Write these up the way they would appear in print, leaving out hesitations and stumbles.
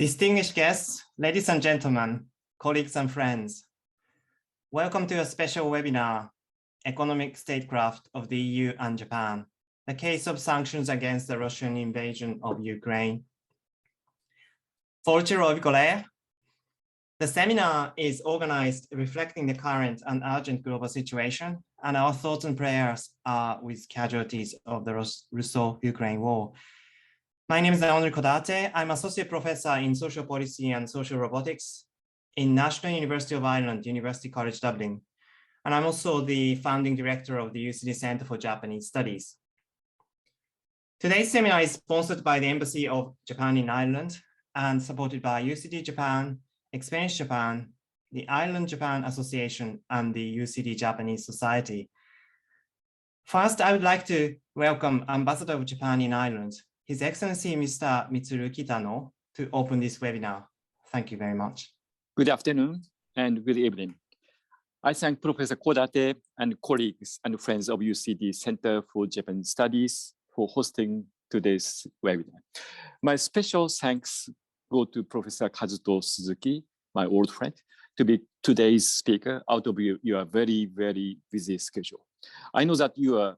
Distinguished guests, ladies and gentlemen, colleagues and friends, welcome to a special webinar, Economic Statecraft of the EU and Japan, the case of sanctions against the Russian invasion of Ukraine. The seminar is organized reflecting the current and urgent global situation, and our thoughts and prayers are with casualties of the Russo-Ukraine war. My name is Naonori Kodate. I'm Associate Professor in Social Policy and Social Robotics in National University of Ireland, University College Dublin. And I'm also the founding director of the UCD Center for Japanese Studies. Today's seminar is sponsored by the Embassy of Japan in Ireland and supported by UCD Japan, Experience Japan, the Ireland Japan Association, and the UCD Japanese Society. First, I would like to welcome Ambassador of Japan in Ireland, His Excellency Mr. Mitsuru Kitano, to open this webinar. Thank you very much. Good afternoon and good evening. I thank Professor Kodate and colleagues and friends of UCD Center for Japanese Studies for hosting today's webinar. My special thanks go to Professor Kazuto Suzuki, my old friend, to be today's speaker out of your very, very busy schedule. I know that you are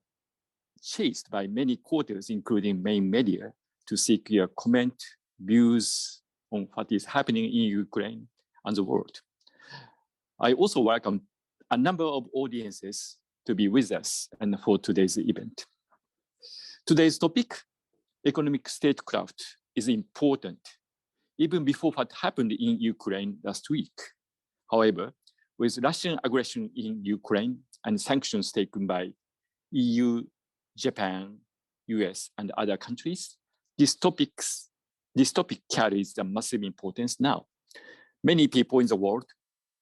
chased by many quarters, including main media, to seek your comment, views on what is happening in Ukraine and the world. I also welcome a number of audiences to be with us and for today's event. Today's topic, economic statecraft, is important, even before what happened in Ukraine last week. However, with Russian aggression in Ukraine and sanctions taken by EU, Japan, US, and other countries, this topic carries a massive importance now. Many people in the world,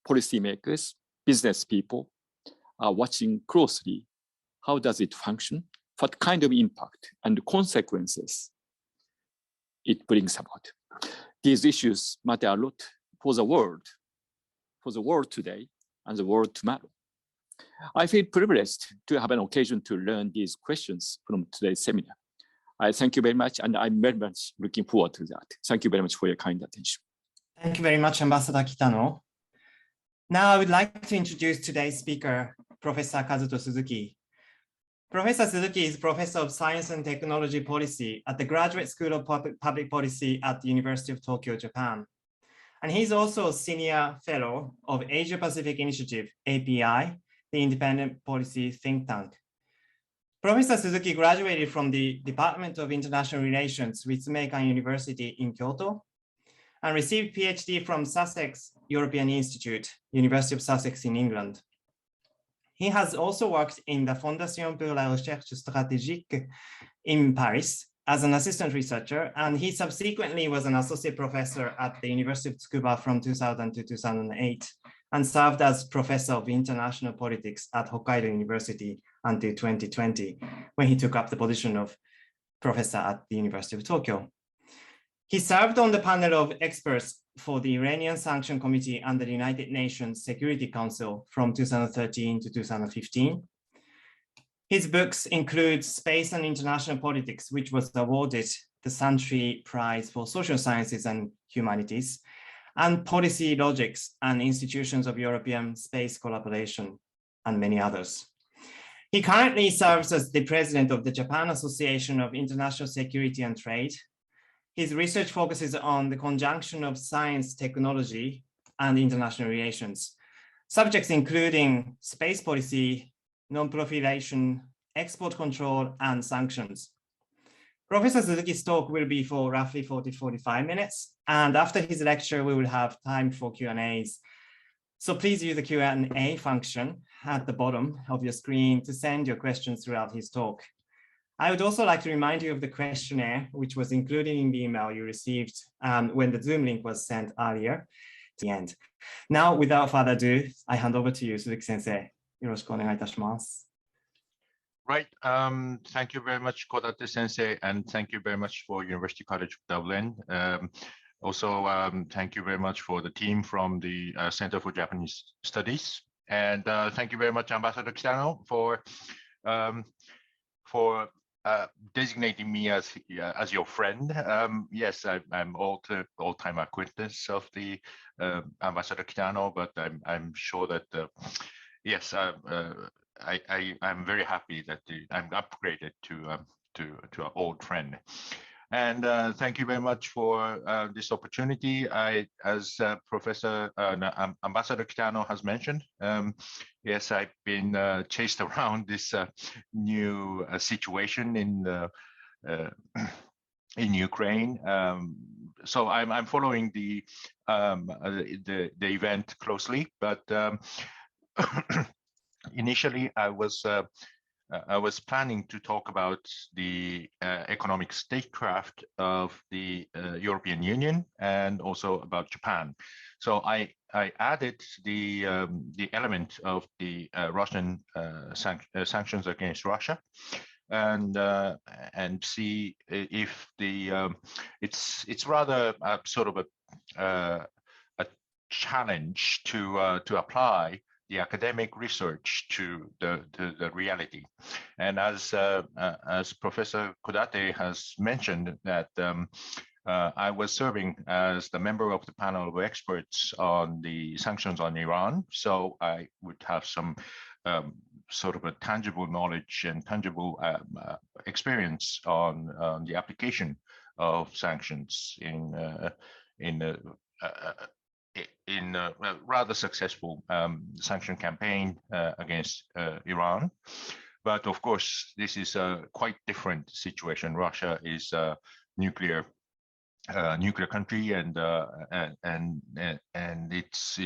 policymakers, business people, are watching closely. How does it function? What kind of impact and consequences it brings about? These issues matter a lot for the world today and the world tomorrow. I feel privileged to have an occasion to learn these questions from today's seminar. I thank you very much, and I'm very much looking forward to that. Thank you very much for your kind attention. Thank you very much, Ambassador Kitano. Now I would like to introduce today's speaker, Professor Kazuto Suzuki. Professor Suzuki is Professor of Science and Technology Policy at the Graduate School of Public Policy at the University of Tokyo, Japan. And he's also a Senior Fellow of Asia Pacific Initiative, API, the independent policy think tank. Professor Suzuki graduated from the Department of International Relations, Ritsumeikan University in Kyoto, and received PhD from Sussex European Institute, University of Sussex in England. He has also worked in the Fondation pour la recherche stratégique in Paris as an assistant researcher, and he subsequently was an associate professor at the University of Tsukuba from 2000 to 2008, and served as professor of international politics at Hokkaido University until 2020, when he took up the position of professor at the University of Tokyo. He served on the panel of experts for the Iranian Sanction Committee and the United Nations Security Council from 2013 to 2015. His books include Space and International Politics, which was awarded the Suntory Prize for Social Sciences and Humanities, and Policy Logics and Institutions of European Space Collaboration, and many others. He currently serves as the president of the Japan Association of International Security and Trade. His research focuses on the conjunction of science, technology, and international relations, subjects including space policy, non-proliferation, export control, and sanctions. Professor Suzuki's talk will be for roughly 40-45 minutes, and after his lecture, we will have time for Q&As. So please use the Q&A function at the bottom of your screen to send your questions throughout his talk. I would also like to remind you of the questionnaire, which was included in the email you received when the Zoom link was sent earlier at the end. Now, without further ado, I hand over to you, Suzuki-sensei. Yoroshiku onegai itashimasu. Right. Thank you very much, Kodate Sensei, and thank you very much for University College Dublin. Also, thank you very much for the team from the Center for Japanese Studies, and thank you very much, Ambassador Kitano, for designating me as your friend. Yes, I'm all-time acquaintance of the Ambassador Kitano, but I'm sure that yes, I'm very happy that I'm upgraded to an old friend. And thank you very much for this opportunity. As Professor Ambassador Kitano has mentioned, yes, I've been chased around this new situation in Ukraine. So I'm following the event closely, but initially I was planning to talk about the economic statecraft of the European Union and also about Japan. So I added the element of the Russian sanctions against Russia, and see if the it's rather sort of a challenge to apply the academic research to the reality. And as Professor Kodate has mentioned, that I was serving as the member of the panel of experts on the sanctions on Iran, so I would have some sort of a tangible knowledge and tangible experience on the application of sanctions in a rather successful sanction campaign against Iran. But of course, this is a quite different situation. Russia is a nuclear country, and it's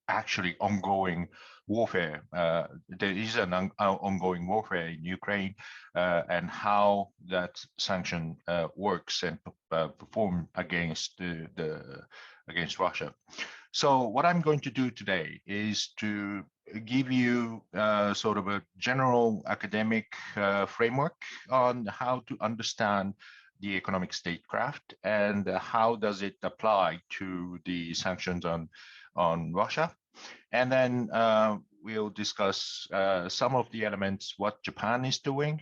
actually ongoing warfare. There is an ongoing warfare in Ukraine, and how that sanction works and perform against against Russia. So what I'm going to do today is to give you sort of a general academic framework on how to understand the economic statecraft and how does it apply to the sanctions on Russia. And then we'll discuss some of the elements, what Japan is doing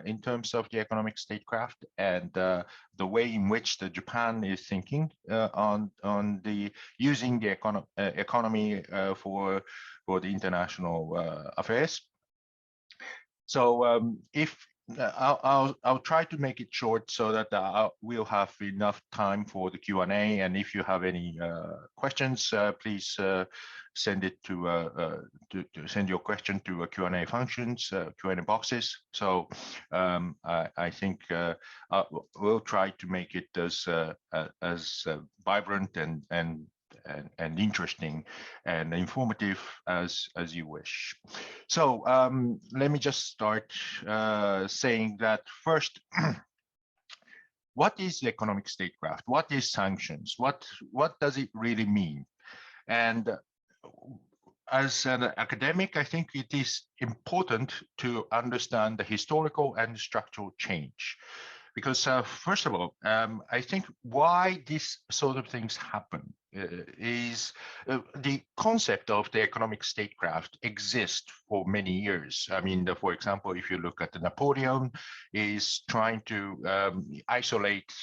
in terms of the economic statecraft, and the way in which the Japan is thinking on the using the economy for the international affairs. So if I'll try to make it short so that we'll have enough time for the Q&A. And if you have any questions, please send it to send your question to Q&A functions, Q&A boxes. So I think we'll try to make it as vibrant and interesting and informative as you wish. So let me just start saying that first, what is the economic statecraft? What is sanctions? What does it really mean? And as an academic, I think it is important to understand the historical and structural change. Because first of all, I think why these sort of things happen is the concept of the economic statecraft exists for many years. I mean, for example, if you look at Napoleon is trying to isolate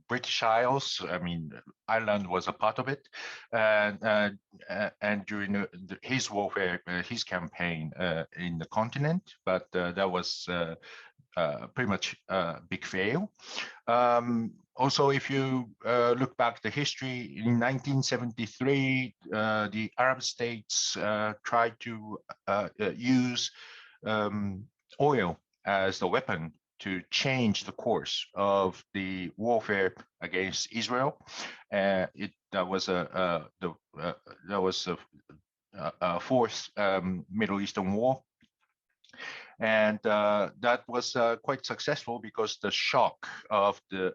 British Isles. I mean, Ireland was a part of it, and during his warfare, his campaign in the continent, but that was pretty much a big fail. Also, if you look back the history, in 1973, the Arab states tried to use oil as the weapon to change the course of the warfare against Israel. That was a fourth Middle Eastern war. And that was quite successful because the shock of the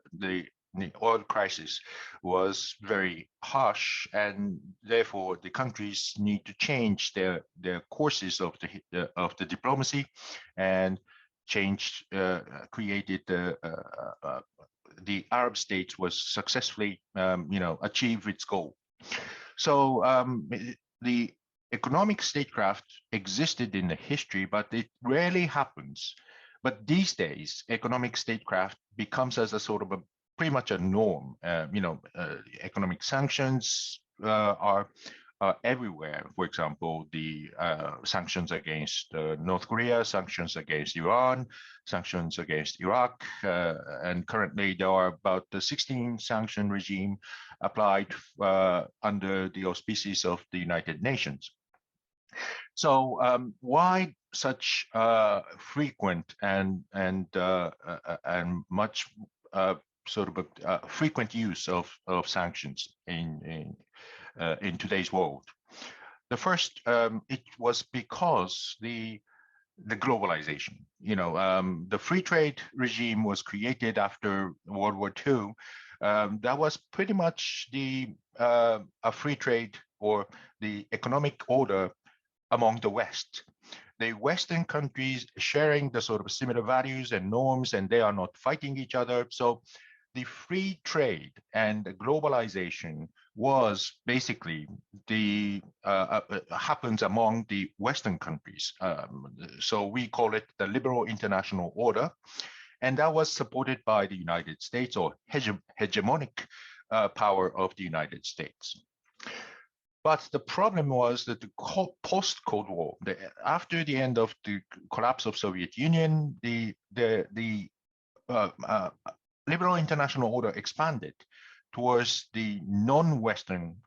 oil crisis was very harsh, and therefore the countries need to change their courses of the diplomacy, and created the Arab states was successfully achieved its goal. So the economic statecraft existed in the history, but it rarely happens But these days, economic statecraft becomes as a sort of a pretty much a norm. Economic sanctions are everywhere. For example, the sanctions against North Korea, sanctions against Iran, sanctions against Iraq, and currently there are about 16 sanction regime applied under the auspices of the United Nations. So why such frequent and much sort of a frequent use of sanctions in today's world? The first, it was because the globalization. The free trade regime was created after World War II. That was pretty much a free trade or the economic order among the West. The Western countries sharing the sort of similar values and norms, and they are not fighting each other. So the free trade and the globalization was basically happens among the Western countries. So we call it the liberal international order. And that was supported by the United States, or hegemonic power of the United States. But the problem was that the post-Cold War, after the end of the collapse of Soviet Union, the liberal international order expanded towards the non-Western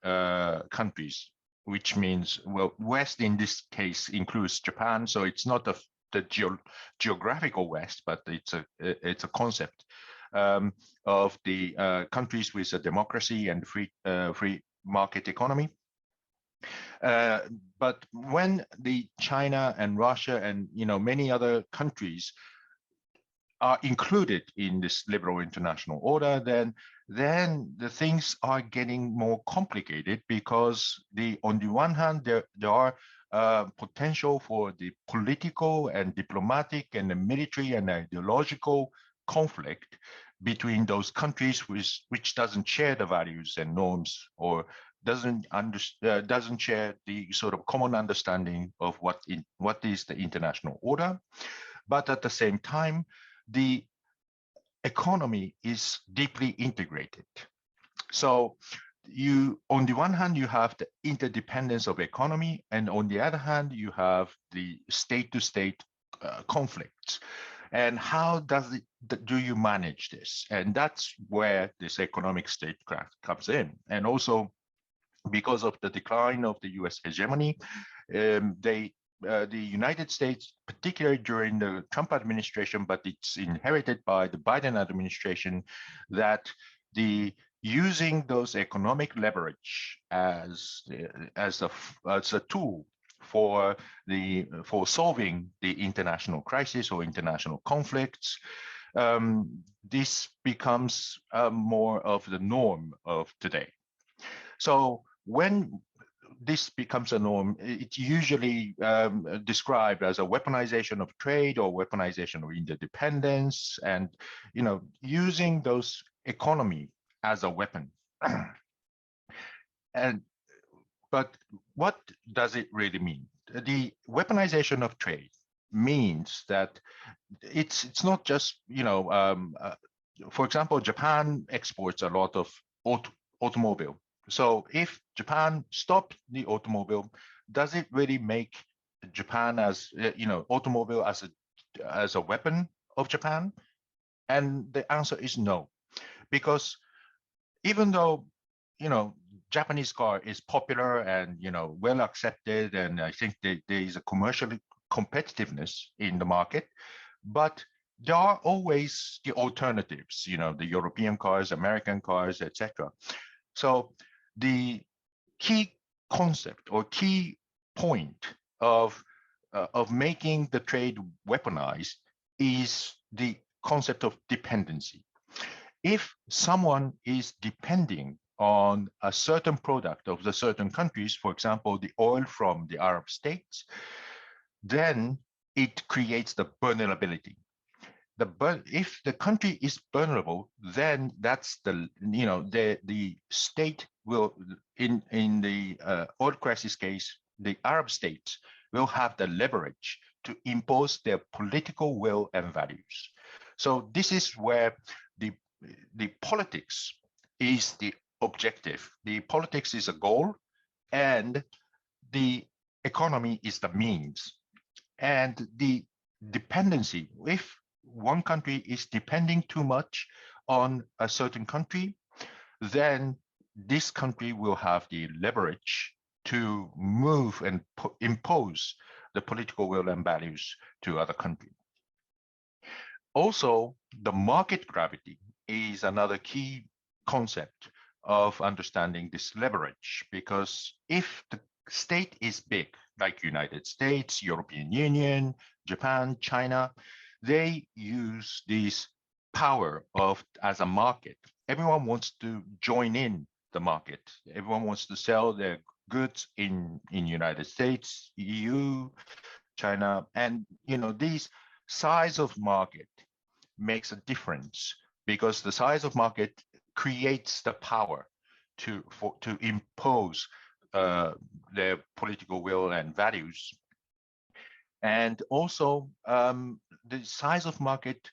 countries, which means, well, West in this case includes Japan, so it's not the geographical West, but it's a concept of the countries with a democracy and free market economy. But when the China and Russia and many other countries are included in this liberal international order, then the things are getting more complicated, because on the one hand there are potential for the political and diplomatic and the military and ideological conflict between those countries which doesn't share the values and norms, or doesn't share the sort of common understanding of what is the international order. But at the same time, the economy is deeply integrated. So on the one hand, you have the interdependence of economy, and on the other hand, you have the state-to-state conflicts. And how do you manage this? And that's where this economic statecraft comes in. And also, because of the decline of the US hegemony, the United States, particularly during the Trump administration, but it's inherited by the Biden administration, that using those economic leverage as a tool for solving the international crisis or international conflicts, this becomes more of the norm of today. So when this becomes a norm, it's usually described as a weaponization of trade or weaponization of interdependence, and using those economy as a weapon. But what does it really mean? The weaponization of trade means that it's not just for example, Japan exports a lot of automobile. So if Japan stopped the automobile, does it really make Japan as automobile as a weapon of Japan? And the answer is no, because even though Japanese car is popular and well accepted, and I think there is a commercial competitiveness in the market, but there are always the alternatives, the European cars, American cars, etc. So the key concept or key point of making the trade weaponized is the concept of dependency. If someone is depending on a certain product of the certain countries, for example, the oil from the Arab states, then it creates the vulnerability. If the country is vulnerable, then that's the state will, in the oil crisis case, the Arab states will have the leverage to impose their political will and values. So this is where the politics is the objective. The politics is a goal, and the economy is the means. And the dependency, if one country is depending too much on a certain country, then this country will have the leverage to move and impose the political will and values to other countries. Also, the market gravity is another key concept of understanding this leverage, because if the state is big, like United States, European Union, Japan, China, they use this power of as a market. Everyone wants to join in the market. Everyone wants to sell their goods in United States, EU, China, and these size of market makes a difference, because the size of market creates the power to impose their political will and values. And also the size of market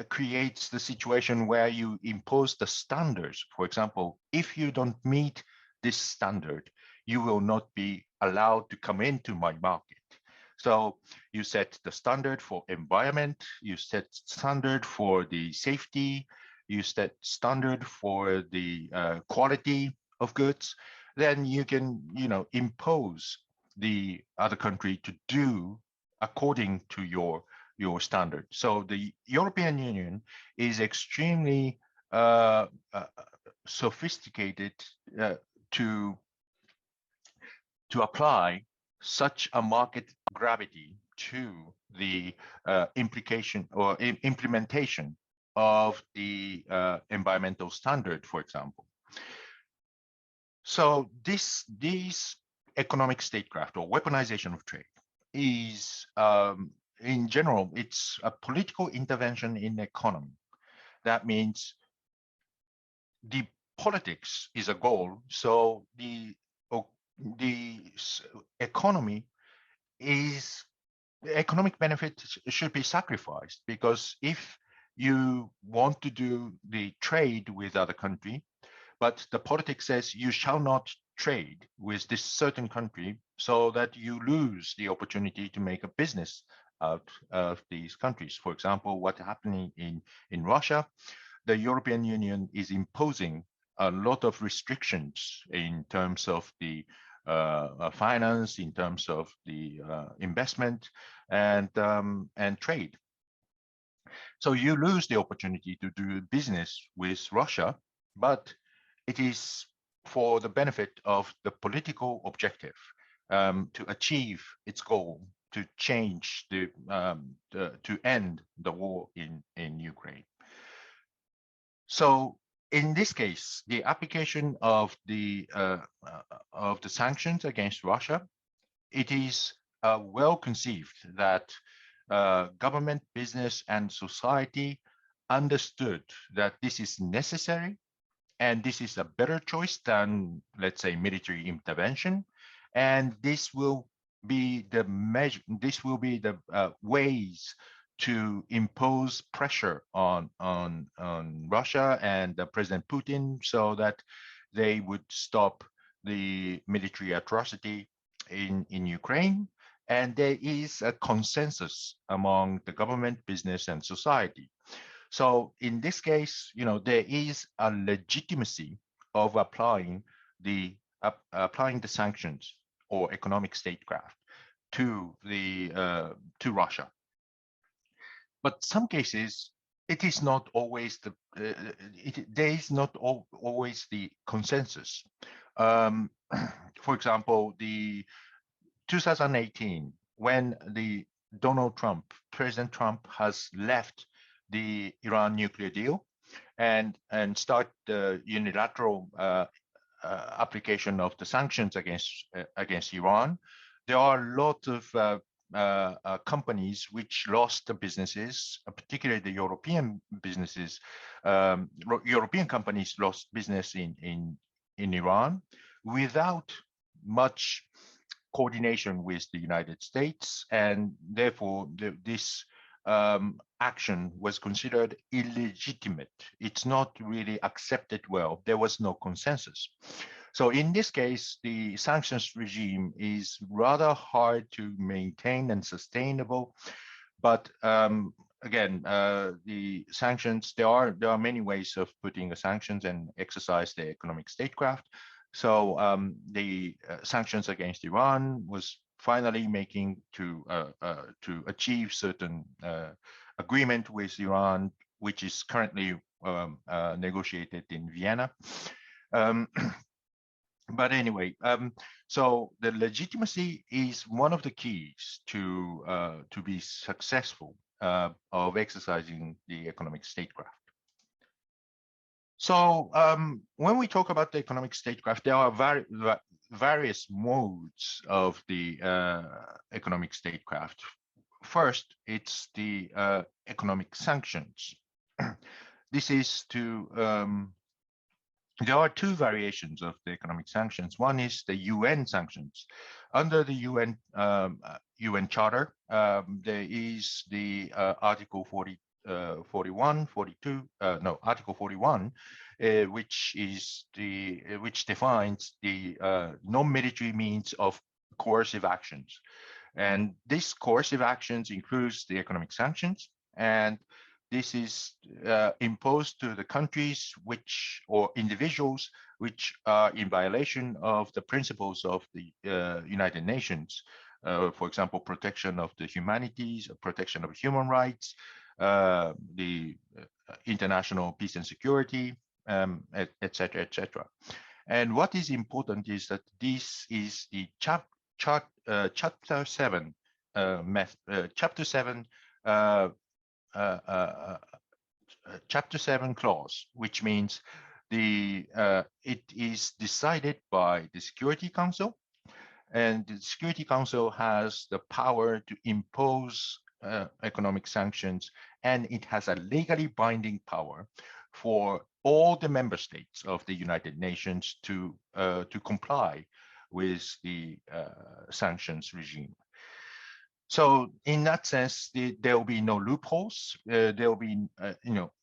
creates the situation where you impose the standards. For example, if you don't meet this standard, you will not be allowed to come into my market. So you set the standard for environment, you set standard for the safety, you set standard for the quality of goods, then you can impose the other country to do according to your standard. So the European Union is extremely sophisticated to apply such a market gravity to the implication or implementation of the environmental standard, for example. So these economic statecraft or weaponization of trade is, in general, it's a political intervention in the economy. That means the politics is a goal, so the economy is, the economic benefit should be sacrificed, because if you want to do the trade with other country, but the politics says you shall not trade with this certain country, so that you lose the opportunity to make a business out of these countries. For example, what's happening in Russia, the European Union is imposing a lot of restrictions in terms of the finance, in terms of the investment and trade. So you lose the opportunity to do business with Russia, but it is for the benefit of the political objective to achieve its goal, to change to end the war in Ukraine. So in this case, the application of the sanctions against Russia, it is well conceived that government, business, and society understood that this is necessary, and this is a better choice than, let's say, military intervention, and this will be the measure. This will be the ways to impose pressure on Russia and President Putin, so that they would stop the military atrocity in Ukraine. And there is a consensus among the government, business, and society. So in this case, there is a legitimacy of applying the sanctions or economic statecraft to Russia. But some cases, it is not always there is not always the consensus. For example, the 2018, when President Trump has left the Iran nuclear deal and start the unilateral application of the sanctions against Iran, there are a lot of companies which lost the businesses, particularly the European businesses. European companies lost business in Iran without much coordination with the United States, and therefore this action was considered illegitimate. It's not really accepted well. There was no consensus. So in this case, the sanctions regime is rather hard to maintain and sustainable. But again, the sanctions, there are many ways of putting the sanctions and exercise the economic statecraft. So the sanctions against Iran was finally making to achieve certain agreement with Iran, which is currently negotiated in Vienna. But anyway, so the legitimacy is one of the keys to be successful of exercising the economic statecraft. So when we talk about the economic statecraft, there are various modes of the economic statecraft. First, it's the economic sanctions. This is to there are two variations of the economic sanctions. One is the UN sanctions. Under the UN Charter, there is the Article 41, 42, no, Article 41, which defines the non-military means of coercive actions. And this coercive actions includes the economic sanctions, and this is imposed to the countries which, or individuals which are in violation of the principles of the United Nations. For example, protection of the humanities, protection of human rights, the international peace and security, etc., etc. And what is important is that this is the Chapter 7 Chapter 7 clause, which means it is decided by the Security Council, and the Security Council has the power to impose economic sanctions, and it has a legally binding power for all the member states of the United Nations to comply with the sanctions regime. So in that sense, there will be no loopholes. There will be,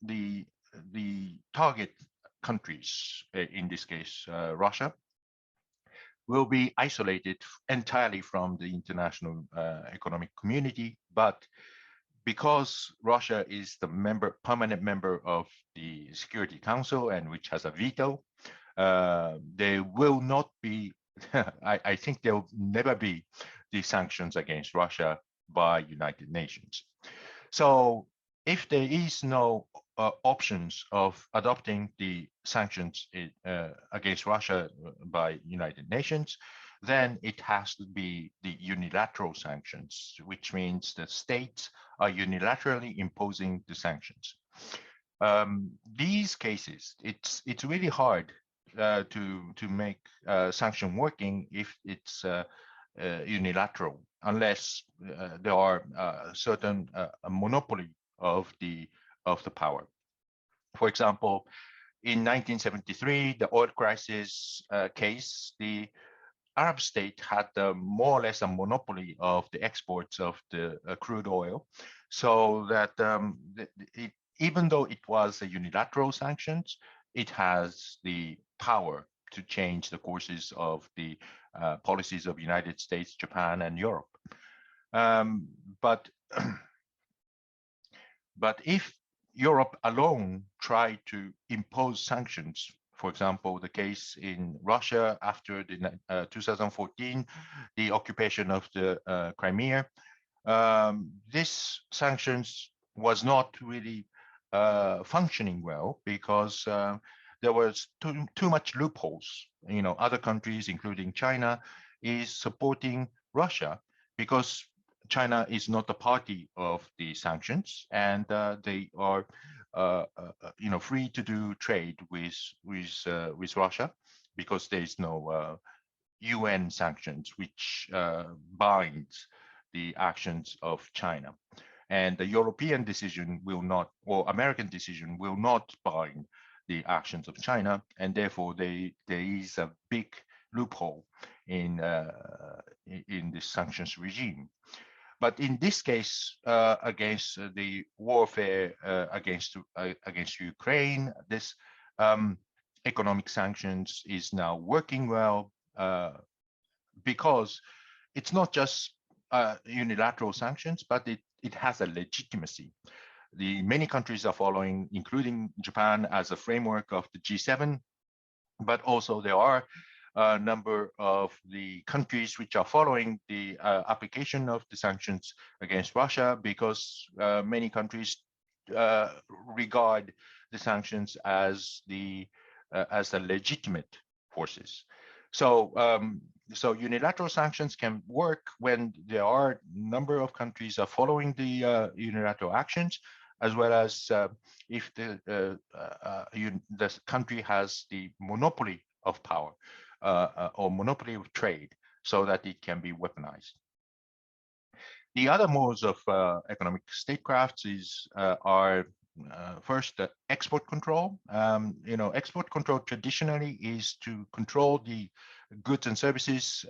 the target countries, in this case, Russia, will be isolated entirely from the international economic community. But because Russia is the permanent member of the Security Council, and which has a veto, there will not be, I think there will never be the sanctions against Russia by United Nations. So if there is no options of adopting the sanctions against Russia by United Nations, then it has to be the unilateral sanctions, which means that states are unilaterally imposing the sanctions. These cases, it's really hard to make sanction working if it's unilateral, unless there are certain monopoly of the power. For example, in 1973, the oil crisis case, the Arab state had more or less a monopoly of the exports of the crude oil, so that even though it was a unilateral sanctions, it has the power to change the courses of the policies of United States, Japan, and Europe. But if Europe alone tried to impose sanctions, for example, the case in Russia after the 2014, the occupation of the Crimea, this sanctions was not really functioning well, because there was too much loopholes. Other countries, including China, is supporting Russia because China is not a party of the sanctions, and they are free to do trade with Russia, because there is no UN sanctions which binds the actions of China. And the European decision will not, or American decision will not bind the actions of China, and therefore there is a big loophole in this sanctions regime. But in this case, against the warfare against Ukraine, this economic sanctions is now working well because it's not just unilateral sanctions, but it has a legitimacy. Many countries are following, including Japan as a framework of the G7, but also there are a number of the countries which are following the application of the sanctions against Russia, because many countries regard the sanctions as the legitimate forces. So so unilateral sanctions can work when there are a number of countries are following the unilateral actions, as well as if the country has the monopoly of power or monopoly of trade, so that it can be weaponized. The other modes of economic statecrafts are first export control. Export control traditionally is to control the goods and services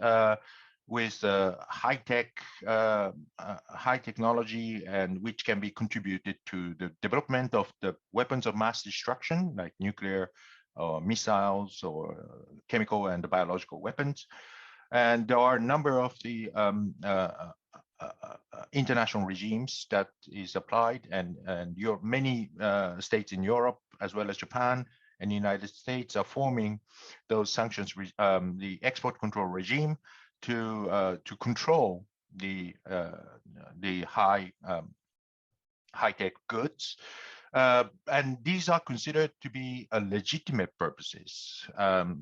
with high tech, high technology, and which can be contributed to the development of the weapons of mass destruction, like nuclear or missiles or chemical and biological weapons. And there are a number of the international regimes that is applied, and many states in Europe, as well as Japan and the United States, are forming those sanctions, the export control regime, to control the high-tech goods. And these are considered to be legitimate purposes.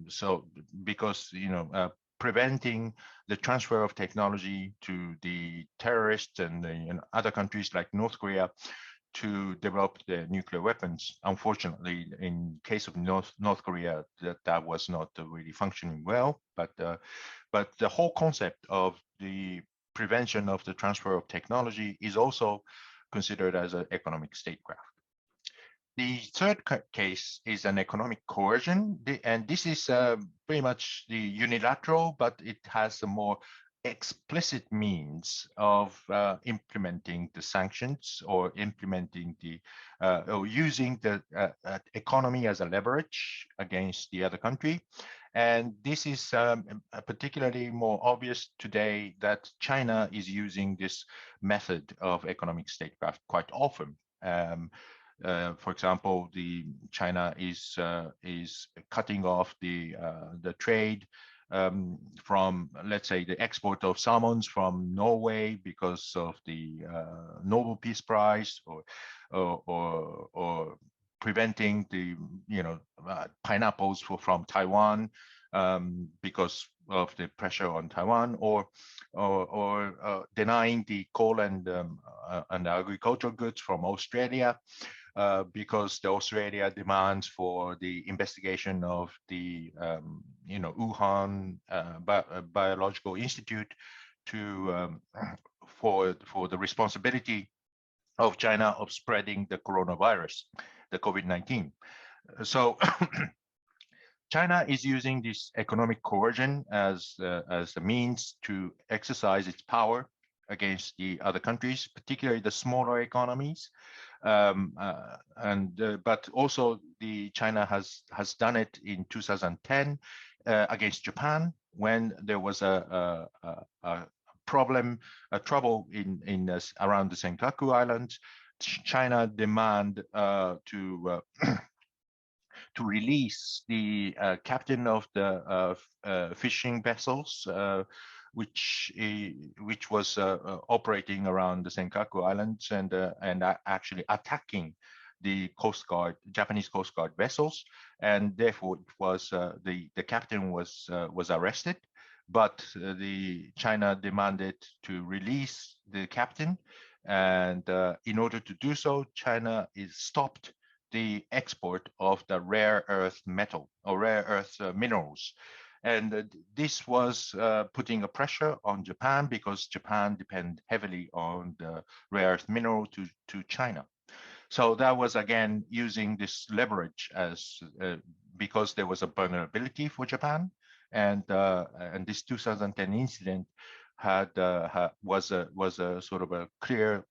So because, preventing the transfer of technology to the terrorists and other countries like North Korea to develop their nuclear weapons. Unfortunately, in case of North Korea, that was not really functioning well. But the whole concept of the prevention of the transfer of technology is also considered as an economic statecraft. The third case is an economic coercion, and this is pretty much the unilateral, but it has a more explicit means of implementing the sanctions or implementing or using the economy as a leverage against the other country. And this is particularly more obvious today that China is using this method of economic statecraft quite often. For example, China is cutting off the trade from, let's say, the export of salmons from Norway because of the Nobel Peace Prize, or preventing the pineapples from Taiwan because of the pressure on Taiwan, or denying the coal and agricultural goods from Australia. Because the Australia demands for the investigation of the Wuhan Biological Institute for the responsibility of China of spreading the coronavirus, the COVID-19. So China is using this economic coercion as a means to exercise its power against the other countries, particularly the smaller economies. But also China has done it in 2010 against Japan, when there was a trouble in around the Senkaku Islands. China demanded to release the captain of the fishing vessels, which was operating around the Senkaku Islands and actually attacking the Japanese Coast Guard vessels, and therefore it was the captain was arrested. But China demanded to release the captain, and in order to do so, China stopped the export of the rare earth metal or rare earth minerals. And this was putting a pressure on Japan, because Japan depends heavily on the rare earth mineral to China. So that was, again, using this leverage as because there was a vulnerability for Japan, And this 2010 incident was a sort of a clear,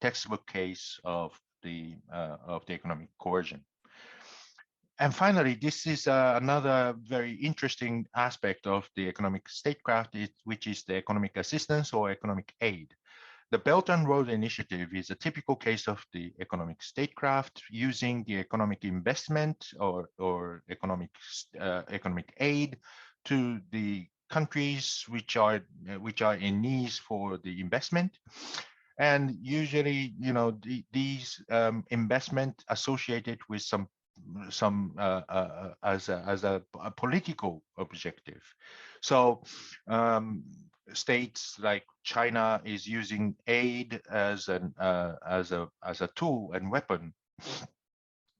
textbook case of the economic coercion. And finally, this is another very interesting aspect of the economic statecraft, which is the economic assistance or economic aid. The Belt and Road Initiative is a typical case of the economic statecraft using the economic investment or economic aid to the countries which are in need for the investment. And usually, these investment associated with some as a political objective. So states like China is using aid as a tool and weapon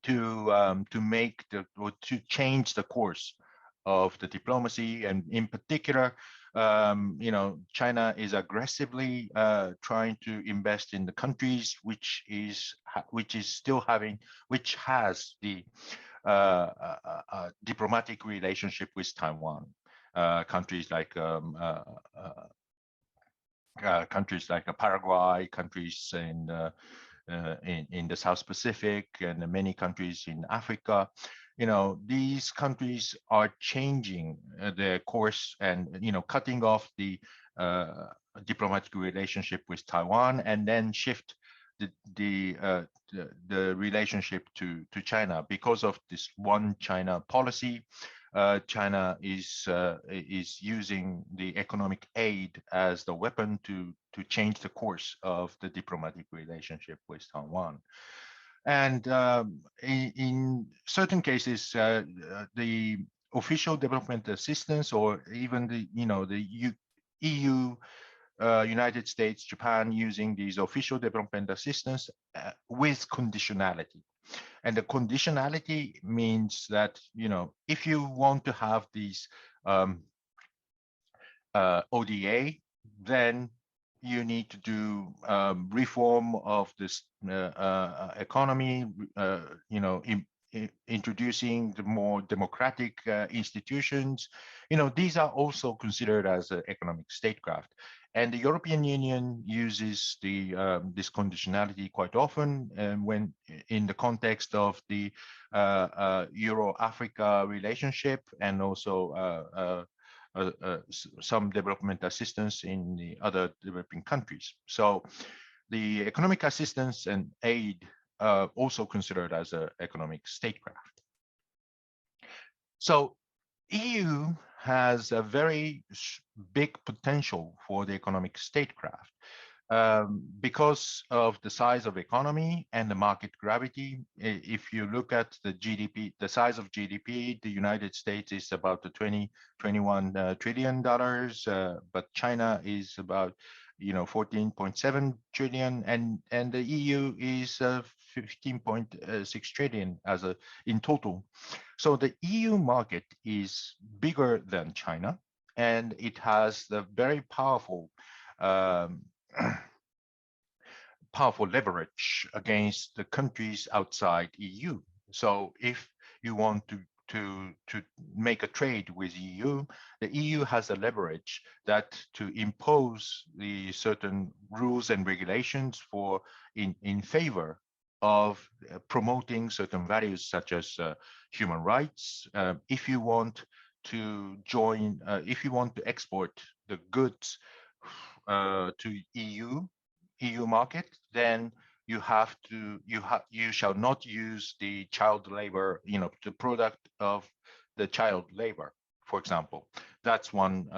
to change the course of the diplomacy, and in particular, China is aggressively trying to invest in the countries which has the diplomatic relationship with Taiwan. Countries like Paraguay, countries in the South Pacific, and many countries in Africa. These countries are changing their course and cutting off the diplomatic relationship with Taiwan, and then shift the relationship to China because of this one China policy. China is using the economic aid as the weapon to change the course of the diplomatic relationship with Taiwan. And in certain cases, the official development assistance, or even the EU, United States, Japan, using these official development assistance with conditionality. And the conditionality means that, if you want to have these ODA, then you need to do reform of this economy, introducing the more democratic institutions. These are also considered as economic statecraft. And the European Union uses this conditionality quite often, when in the context of the Euro-Africa relationship, and also some development assistance in the other developing countries. So the economic assistance and aid are also considered as an economic statecraft. So EU has a very big potential for the economic statecraft. Because of the size of economy and the market gravity. If you look at the GDP, the size of GDP, the United States is about the $21 trillion, but China is about 14.7 trillion, and the EU is 15.6 trillion in total. So the EU market is bigger than China, and it has the very powerful leverage against the countries outside EU. So if you want to make a trade with EU, the EU has a leverage that to impose the certain rules and regulations in favor of promoting certain values such as human rights. If you want to export the goods to EU market, then you shall not use the child labor, the product of the child labor, for example. That's one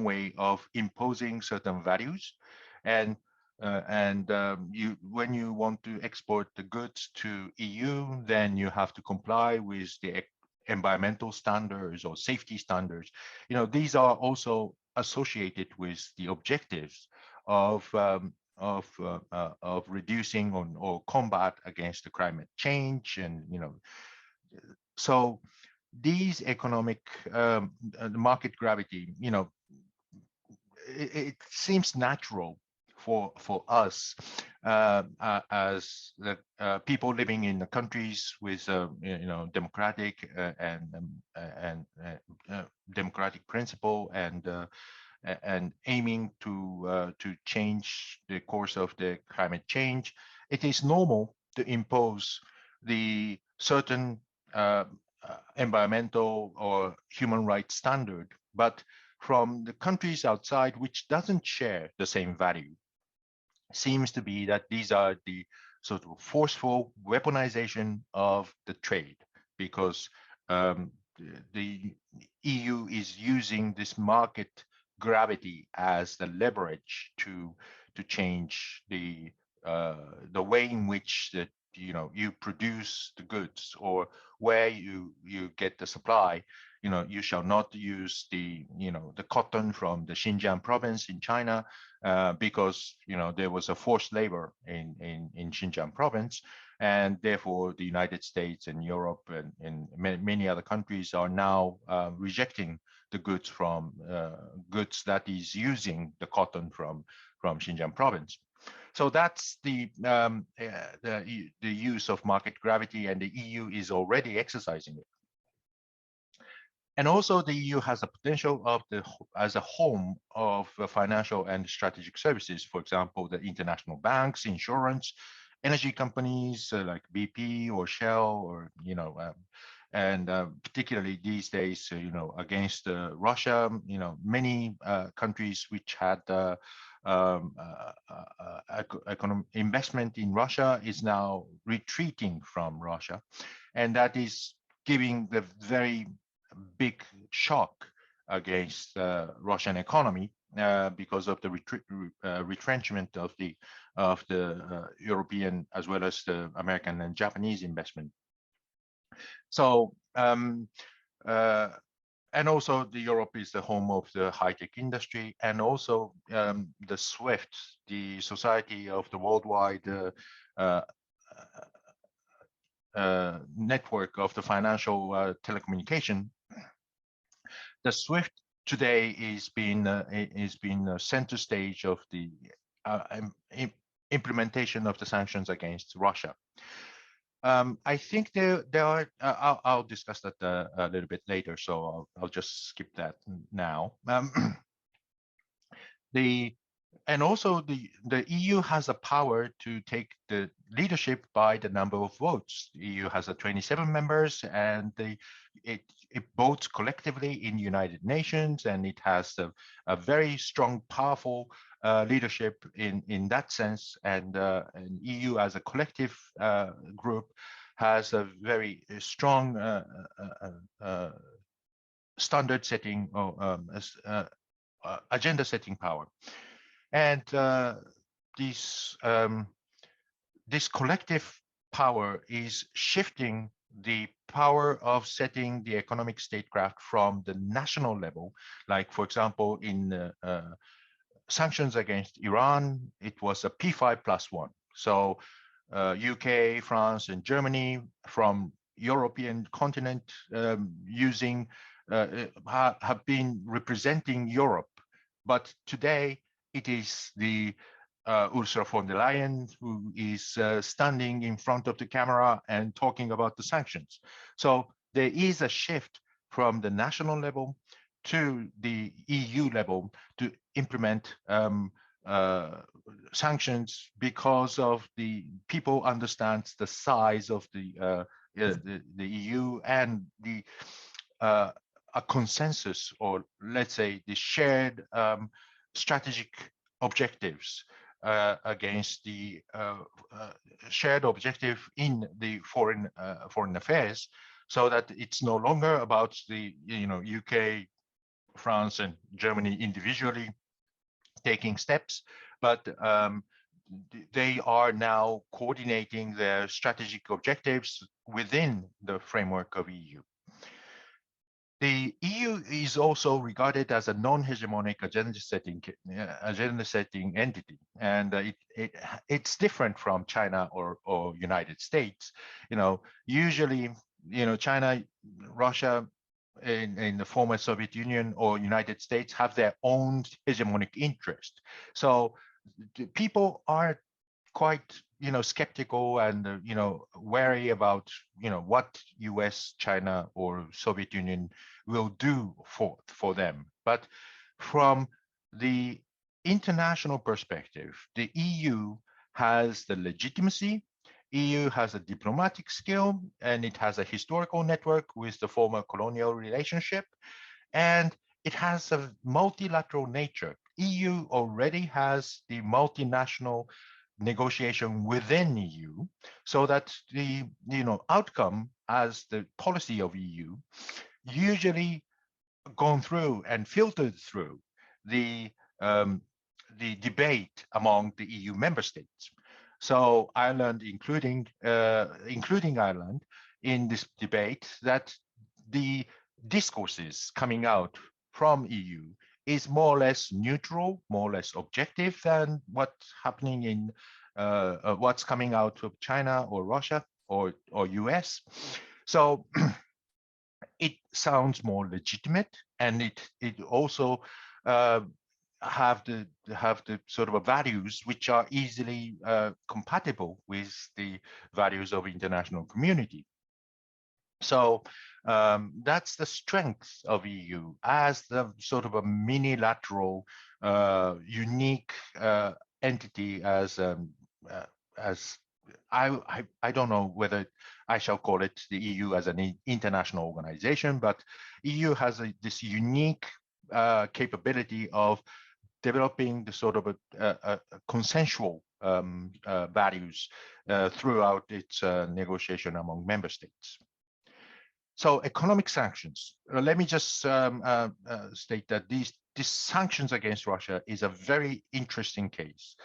way of imposing certain values. And when you want to export the goods to EU, then you have to comply with the environmental standards or safety standards. These are also associated with the objectives of reducing or combat against the climate change, and so these economic market gravity, it seems natural for us as the people living in the countries with democratic and democratic principle and aiming to change the course of the climate change, it is normal to impose the certain environmental or human rights standard, but from the countries outside which doesn't share the same value, seems to be that these are the sort of forceful weaponization of the trade, because the EU is using this market gravity as the leverage to change the way in which that you produce the goods, or where you get the supply. You shall not use the cotton from the Xinjiang province in China because there was a forced labor in Xinjiang province, and therefore the United States and Europe and many other countries are now rejecting the goods from goods that is using the cotton from Xinjiang province. So that's the use of market gravity, and the EU is already exercising it. And also the EU has a potential as a home of financial and strategic services. For example, the international banks, insurance, energy companies like BP or Shell, or and particularly these days, against Russia, many countries which had economic investment in Russia is now retreating from Russia, and that is giving the very big shock against Russian economy because of the retrenchment of the European as well as the American and Japanese investment. So and also the Europe is the home of the high-tech industry, and also the SWIFT, the Society of the Worldwide Network of the Financial Telecommunication. The SWIFT today is being center stage of the implementation of the sanctions against Russia. I think there are. I'll discuss that a little bit later, so I'll just skip that now. And also the EU has a power to take the leadership by the number of votes. The EU has 27 members, and it votes collectively in the United Nations, and it has a very strong, powerful leadership in that sense. And EU as a collective group has a very strong standard setting or agenda setting power. And this collective power is shifting the power of setting the economic statecraft from the national level. Like, for example, in sanctions against Iran, it was a P5+1. So UK, France, and Germany from European continent using have been representing Europe. But today, it is the Ursula von der Leyen who is standing in front of the camera and talking about the sanctions. So there is a shift from the national level to the EU level to implement sanctions, because of the people understands the size of the EU and the a consensus, or let's say the shared strategic objectives against the shared objective in the foreign affairs, so that it's no longer about the UK, France, and Germany individually taking steps, but they are now coordinating their strategic objectives within the framework of EU. The EU is also regarded as a non-hegemonic agenda setting entity, and it's different from China or United States. Usually, China, Russia, in the former Soviet Union or United States have their own hegemonic interest. So people are quite, skeptical and, wary about, what US, China, or Soviet Union will do for them. But from the international perspective, the EU has the legitimacy, EU has a diplomatic skill, and it has a historical network with the former colonial relationship, and it has a multilateral nature. EU already has the multinational negotiation within EU, so that the outcome as the policy of EU usually gone through and filtered through the debate among the EU member states. So Ireland, including Ireland, in this debate, that the discourses coming out from EU is more or less neutral, more or less objective than what's happening in what's coming out of China or Russia or US. So it sounds more legitimate, and it also have the sort of values which are easily compatible with the values of international community. So that's the strength of EU as the sort of a minilateral, unique entity. As I don't know whether I shall call it the EU as an international organization, but EU has this unique capability of developing the sort of a consensual values throughout its negotiation among member states. So economic sanctions. Let me just state that these sanctions against Russia is a very interesting case.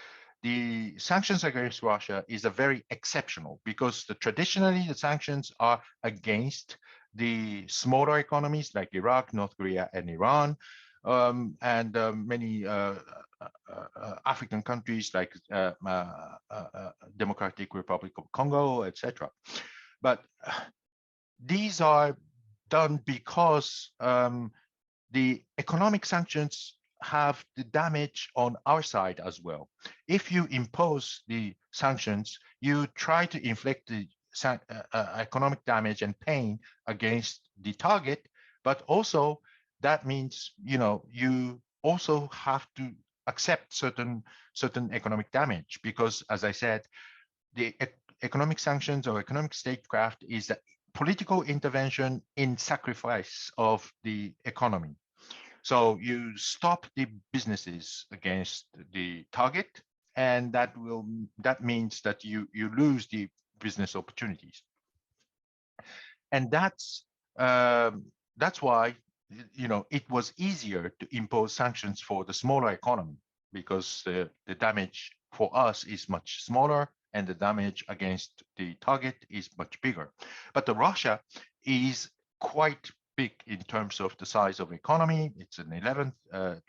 The sanctions against Russia is a very exceptional, because traditionally the sanctions are against the smaller economies like Iraq, North Korea, and Iran, and many African countries like Democratic Republic of Congo, etc. But these are done because the economic sanctions have the damage on our side as well. If you impose the sanctions, you try to inflict the economic damage and pain against the target, but also that means you also have to accept certain economic damage, because, as I said, the economic sanctions or economic statecraft is a political intervention in sacrifice of the economy. So you stop the businesses against the target, and that means that you lose the business opportunities. And that's why it was easier to impose sanctions for the smaller economy, because the damage for us is much smaller and the damage against the target is much bigger. But the Russia is quite big in terms of the size of economy. It's an 11th,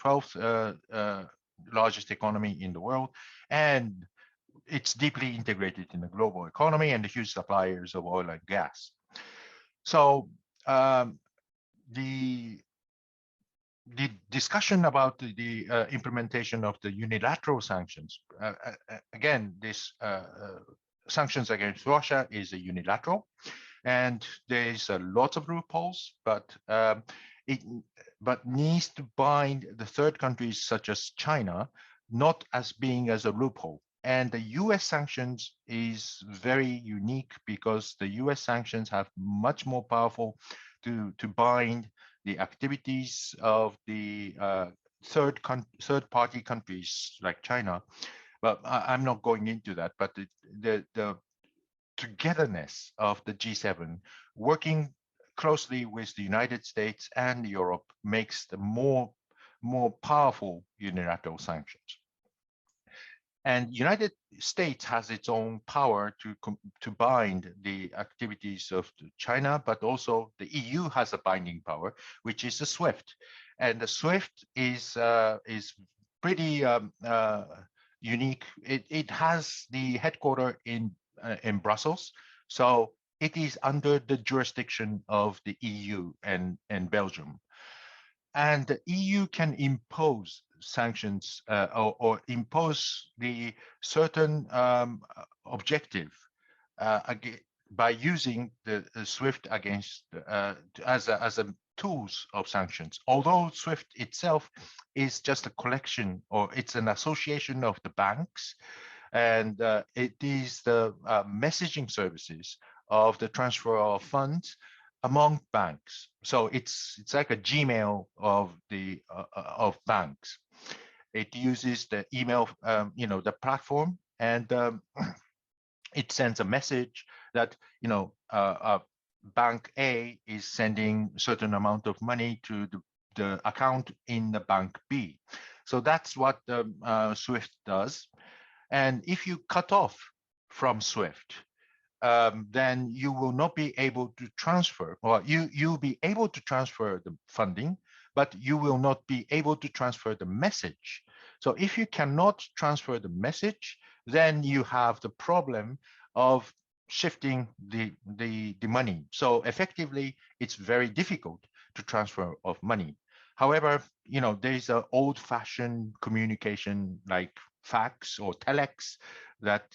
12th largest economy in the world, and it's deeply integrated in the global economy and the huge suppliers of oil and gas. So the discussion about the implementation of the unilateral sanctions, again, this sanctions against Russia is a unilateral, and there's a lot of loopholes, but it needs to bind the third countries such as China, not as being as a loophole. And the US sanctions is very unique, because the US sanctions have much more powerful to bind the activities of the third-party countries like China. But I'm not going into that. But the togetherness of the G7 working closely with the United States and Europe makes the more powerful unilateral sanctions. And United States has its own power to bind the activities of China, but also the EU has a binding power, which is the SWIFT. And the SWIFT is pretty unique. It has the headquarters in Brussels, so it is under the jurisdiction of the EU and Belgium. And the EU can impose sanctions or impose the certain objective by using the SWIFT against as a tools of sanctions. Although SWIFT itself is just a collection, or it's an association of the banks, and it is the messaging services of the transfer of funds among banks. So it's like a Gmail of the of banks. It uses the email, the platform, and it sends a message that bank A is sending a certain amount of money to the account in the bank B. So that's what SWIFT does. And if you cut off from SWIFT, then you will not be able to transfer, or you'll be able to transfer the funding, but you will not be able to transfer the message. So if you cannot transfer the message, then you have the problem of shifting the money. So effectively, it's very difficult to transfer of money. However, there's an old-fashioned communication like fax or telex that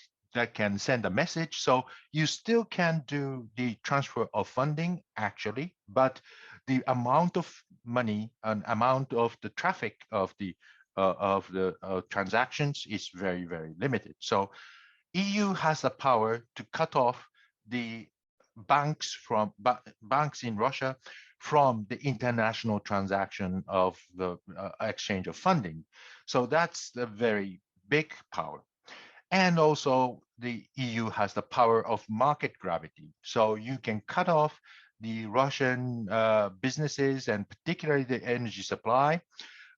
can send a message. So you still can do the transfer of funding actually, but the amount of money and amount of the traffic of the transactions is very, very limited. So EU has the power to cut off the banks in Russia from the international transaction of the exchange of funding. So that's the very big power. And also the EU has the power of market gravity. So you can cut off the Russian businesses and particularly the energy supply.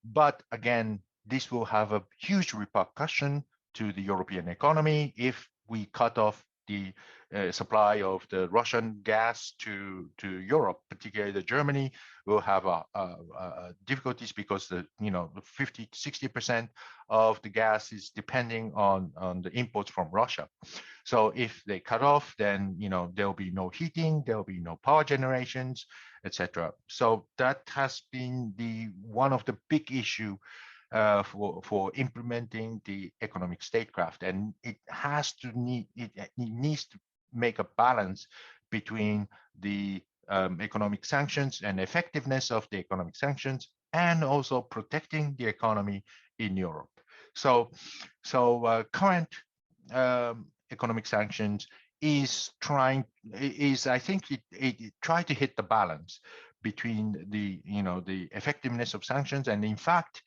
But again, this will have a huge repercussion to the European economy if we cut off the supply of the Russian gas to Europe, particularly the Germany will have difficulties because the 50–60% of the gas is depending on the imports from Russia. So if they cut off, then there'll be no heating, there'll be no power generations, etc. So that has been one of the big issue for implementing the economic statecraft, and it needs to make a balance between the economic sanctions and effectiveness of the economic sanctions, and also protecting the economy in Europe. So current economic sanctions I think it tried to hit the balance between the effectiveness of sanctions, and in fact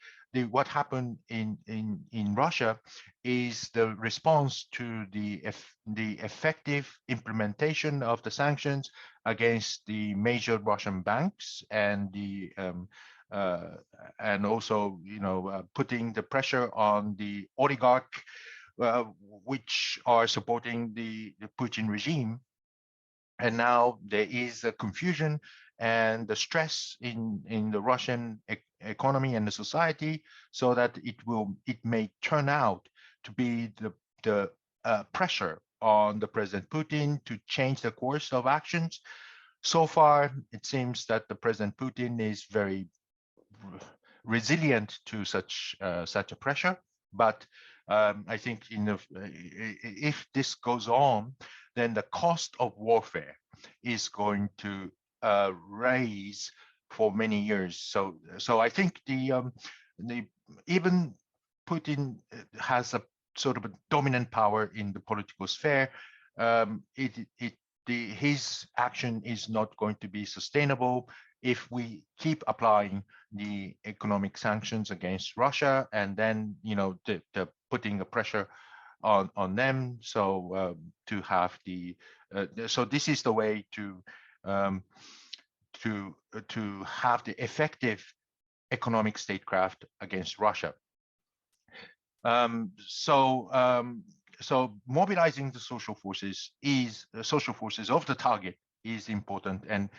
what happened in Russia is the response to the effective implementation of the sanctions against the major Russian banks and and also putting the pressure on the oligarch which are supporting the Putin regime. And now there is a confusion and the stress in the Russian economy and the society, so that it may turn out to be the pressure on the President Putin to change the course of actions. So far, it seems that the President Putin is very resilient to such a pressure, but I think if this goes on, then the cost of warfare is going to raise for many years. So I think even Putin has a sort of a dominant power in the political sphere. His action is not going to be sustainable if we keep applying the economic sanctions against Russia, and then the putting a pressure on them. So to have so this is the way to have the effective economic statecraft against Russia. So mobilizing the social forces of the target is important. And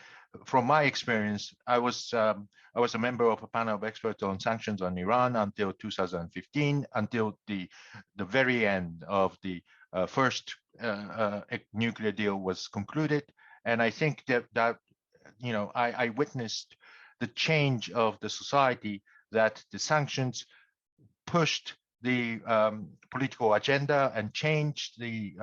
from my experience, I was a member of a panel of experts on sanctions on Iran until 2015, until the very end of the first nuclear deal was concluded. And I think that I witnessed the change of the society, that the sanctions pushed the political agenda and changed the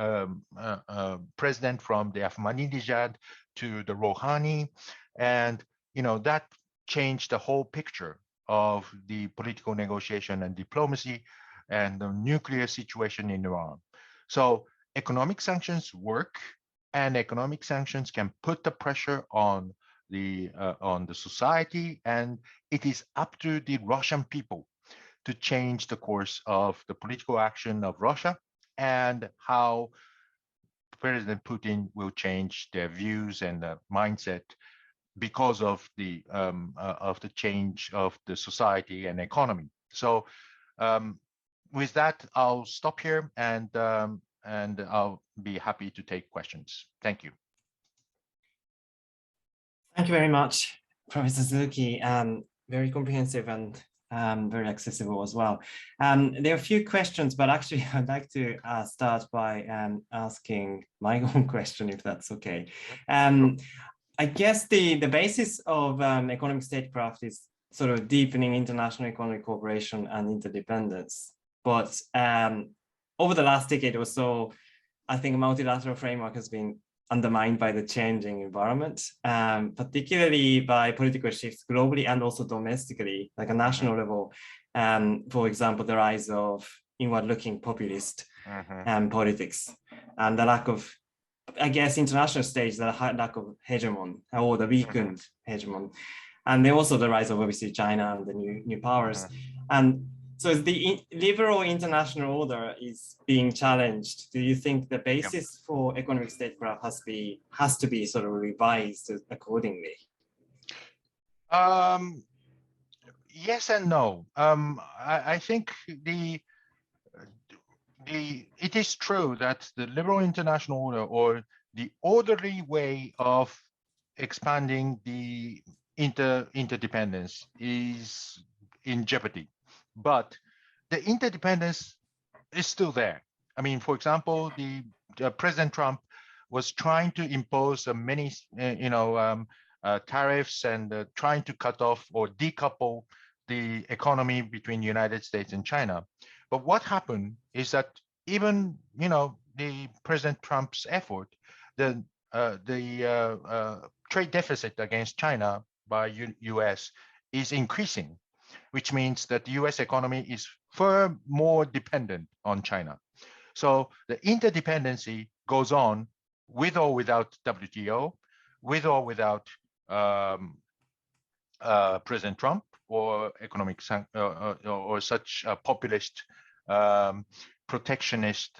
president from the Ahmadinejad to the Rouhani, and that changed the whole picture of the political negotiation and diplomacy and the nuclear situation in Iran. So economic sanctions work, and economic sanctions can put the pressure on the society, and it is up to the Russian people to change the course of the political action of Russia and how President Putin will change their views and the mindset because of the change of the society and economy. So with that, I'll stop here, and I'll be happy to take questions. Thank you. Thank you very much, Professor Suzuki. Very comprehensive and very accessible as well. There are a few questions, but actually I'd like to start by asking my own question, if that's okay. I guess the basis of economic statecraft is sort of deepening international economic cooperation and interdependence. But over the last decade or so, I think a multilateral framework has been undermined by the changing environment, particularly by political shifts globally and also domestically, like a national level. For example, the rise of inward-looking populist politics and the lack of, I guess, international stage, the lack of hegemon or the weakened hegemon. And then also the rise of obviously China and the new powers. And so the liberal international order is being challenged. Do you think the basis for economic statecraft has to be sort of revised accordingly? Yes and no. I think it is true that the liberal international order, or the orderly way of expanding the interdependence, is in jeopardy. But the interdependence is still there. I mean, for example, the President Trump was trying to impose many, tariffs and trying to cut off or decouple the economy between the United States and China. But what happened is that even, the President Trump's effort, the trade deficit against China by US is increasing, which means that the US economy is far more dependent on China. So the interdependency goes on with or without WTO, with or without President Trump or economic or such populist protectionist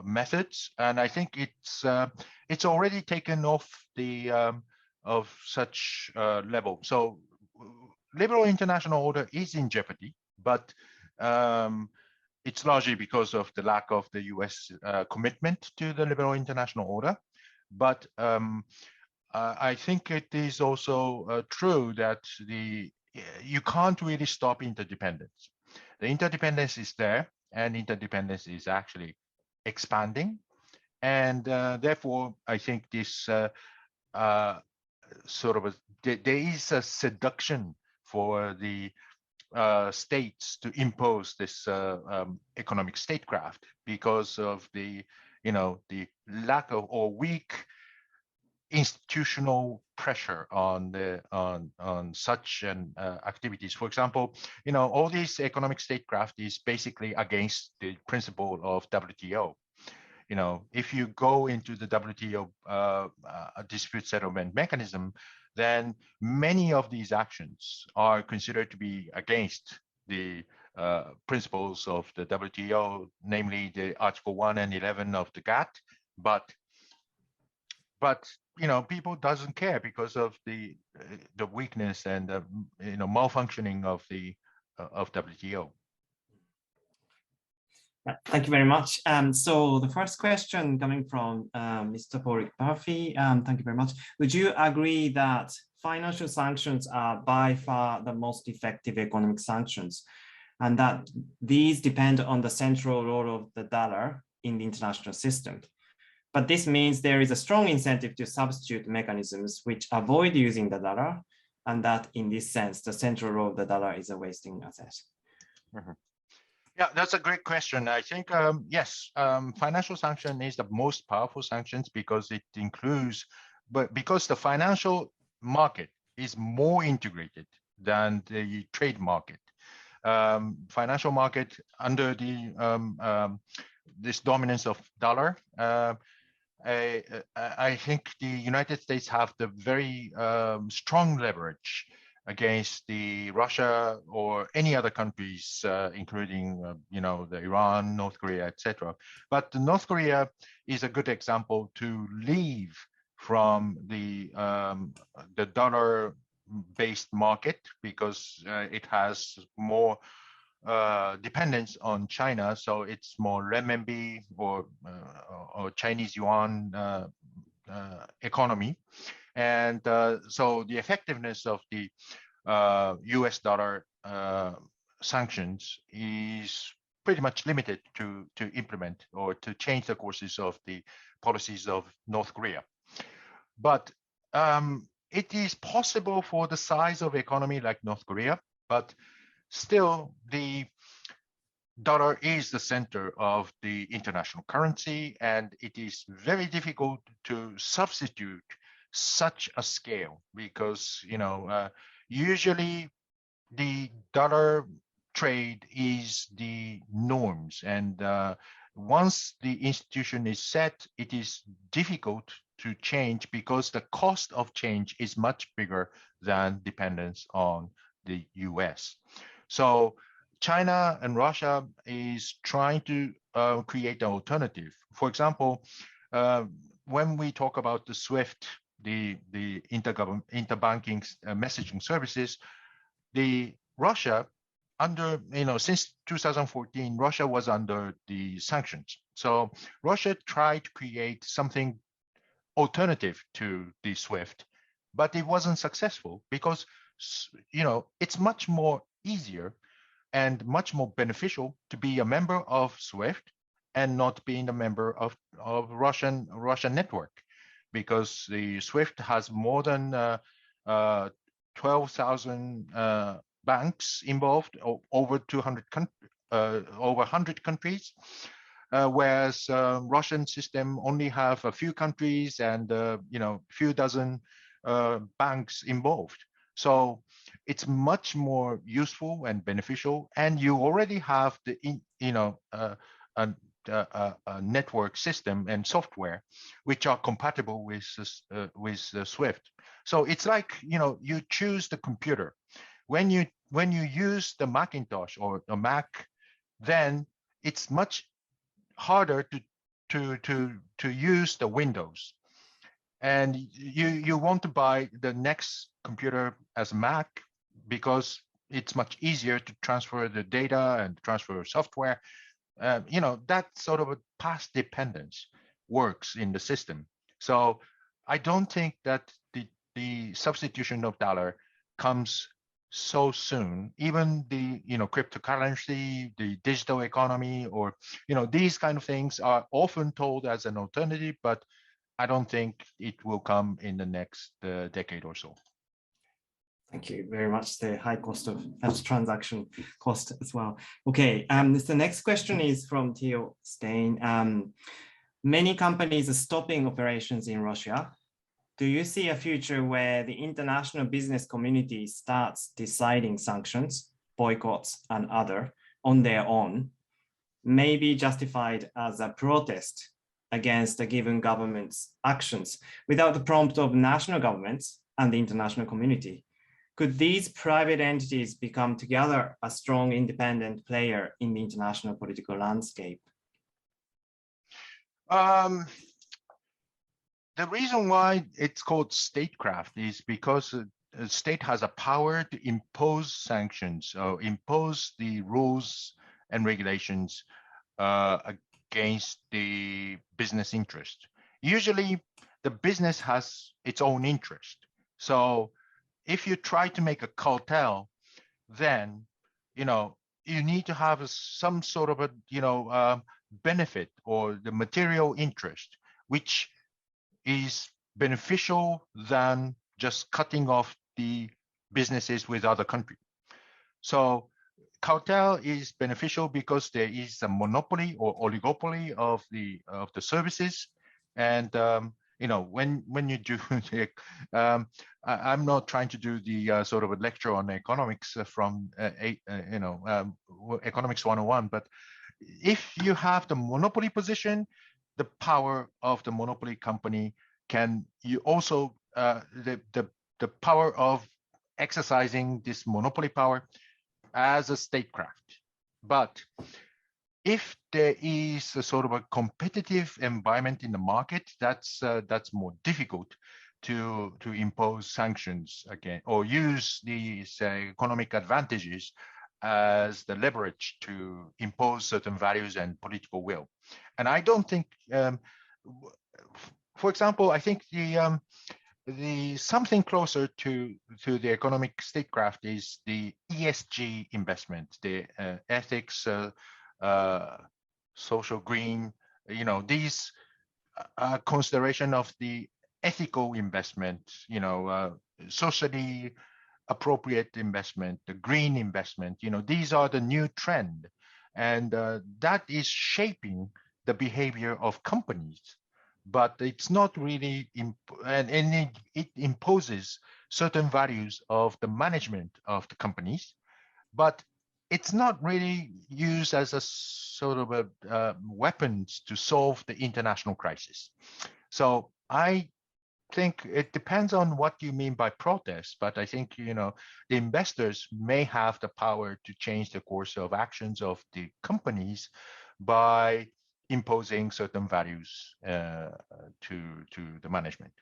methods. And I think it's already taken off the of such level. So liberal international order is in jeopardy, but it's largely because of the lack of the US commitment to the liberal international order. But I think it is also true that you can't really stop interdependence. The interdependence is there, and interdependence is actually expanding. And therefore, I think this there is a seduction for the states to impose this economic statecraft because of the lack of or weak institutional pressure on such activities. For example, all these economic statecraft is basically against the principle of WTO. If you go into the WTO dispute settlement mechanism, then many of these actions are considered to be against the principles of the WTO, namely the Article 1 and 11 of the GATT. But people doesn't care because of the weakness and malfunctioning of the WTO. Thank you very much. So the first question coming from Mr. Paul Murphy, thank you very much. Would you agree that financial sanctions are by far the most effective economic sanctions, and that these depend on the central role of the dollar in the international system? But this means there is a strong incentive to substitute mechanisms which avoid using the dollar, and that in this sense, the central role of the dollar is a wasting asset. Mhm. Yeah, that's a great question. I think, yes, financial sanction is the most powerful sanctions because it includes, but because the financial market is more integrated than the trade market. Financial market under the this dominance of dollar, I think the United States have the very strong leverage against the Russia or any other countries, including the Iran, North Korea, etc. But North Korea is a good example to leave from the dollar-based market because it has more dependence on China, so it's more renminbi or Chinese yuan economy, and so the effectiveness of the U.S. dollar sanctions is pretty much limited to implement or to change the courses of the policies of North Korea. But it is possible for the size of economy like North Korea, but still the dollar is the center of the international currency, and it is very difficult to substitute such a scale because usually the dollar trade is the norms, and once the institution is set, it is difficult to change because the cost of change is much bigger than dependence on the US. So China and Russia is trying to create an alternative. For example, when we talk about the SWIFT, the interbanking messaging services, the Russia under, since 2014, Russia was under the sanctions. So Russia tried to create something alternative to the SWIFT, but it wasn't successful because, it's much more easier and much more beneficial to be a member of SWIFT and not being a member of Russian network, because the SWIFT has more than 12,000 banks involved, over 100 countries, whereas Russian system only have a few countries and few dozen banks involved. So it's much more useful and beneficial, and you already have the a network system and software which are compatible with SWIFT. So it's like you choose the computer. When you use the Macintosh or the Mac, then it's much harder to use the Windows. And you want to buy the next computer as Mac because it's much easier to transfer the data and transfer software. That sort of a past dependence works in the system. So I don't think that the substitution of dollar comes so soon. Even the cryptocurrency, the digital economy, or these kind of things are often told as an alternative, but I don't think it will come in the next decade or so. Thank you very much. The high cost of transaction cost as well. Okay, the next question is from Theo Stein. Many companies are stopping operations in Russia. Do you see a future where the international business community starts deciding sanctions, boycotts, and other on their own, maybe justified as a protest against a given government's actions without the prompt of national governments and the international community? Could these private entities become together a strong independent player in the international political landscape? The reason why it's called statecraft is because a state has a power to impose sanctions or impose the rules and regulations against the business interest. Usually the business has its own interest. So if you try to make a cartel, then you need to have some sort of a benefit or the material interest, which is beneficial than just cutting off the businesses with other countries. So cartel is beneficial because there is a monopoly or oligopoly of the services, and when you do, I'm not trying to do the sort of a lecture on economics from economics 101, but if you have the monopoly position, the power of the monopoly company can you also the power of exercising this monopoly power as a statecraft. But if there is a sort of a competitive environment in the market, that's more difficult to impose sanctions again or use these economic advantages as the leverage to impose certain values and political will. And I don't think, for example, I think the something closer to the economic statecraft is the ESG investment, the ethics, social green, these consideration of the ethical investment, socially appropriate investment, the green investment, these are the new trend. And that is shaping the behavior of companies. But it's not really, and it imposes certain values of the management of the companies, but it's not really used as a sort of a weapons to solve the international crisis. So I think it depends on what you mean by protest, but I think, the investors may have the power to change the course of actions of the companies by imposing certain values to the management.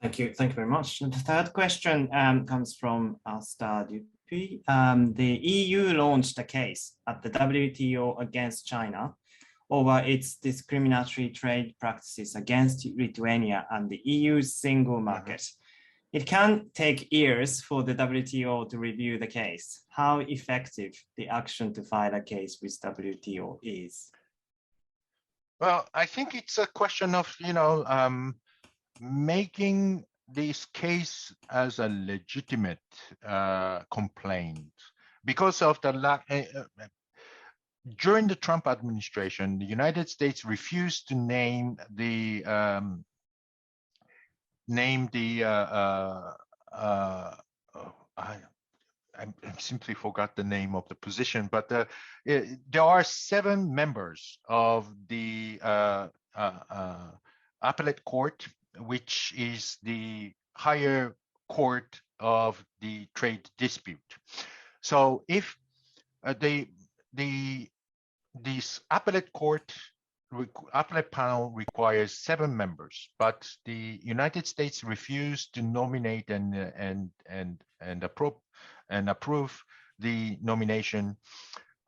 Thank you very much. The third question comes from Asta Dupuy. The EU launched a case at the WTO against China over its discriminatory trade practices against Lithuania and the EU's single market. It can take years for the WTO to review the case. How effective the action to file a case with WTO is? Well, I think it's a question of, making this case as a legitimate complaint because of the lack. During the Trump administration, the United States refused to name the I simply forgot the name of the position, but there are 7 members of the appellate court, which is the higher court of the trade dispute. So if this appellate panel requires 7 members, but the United States refused to nominate and approve the nomination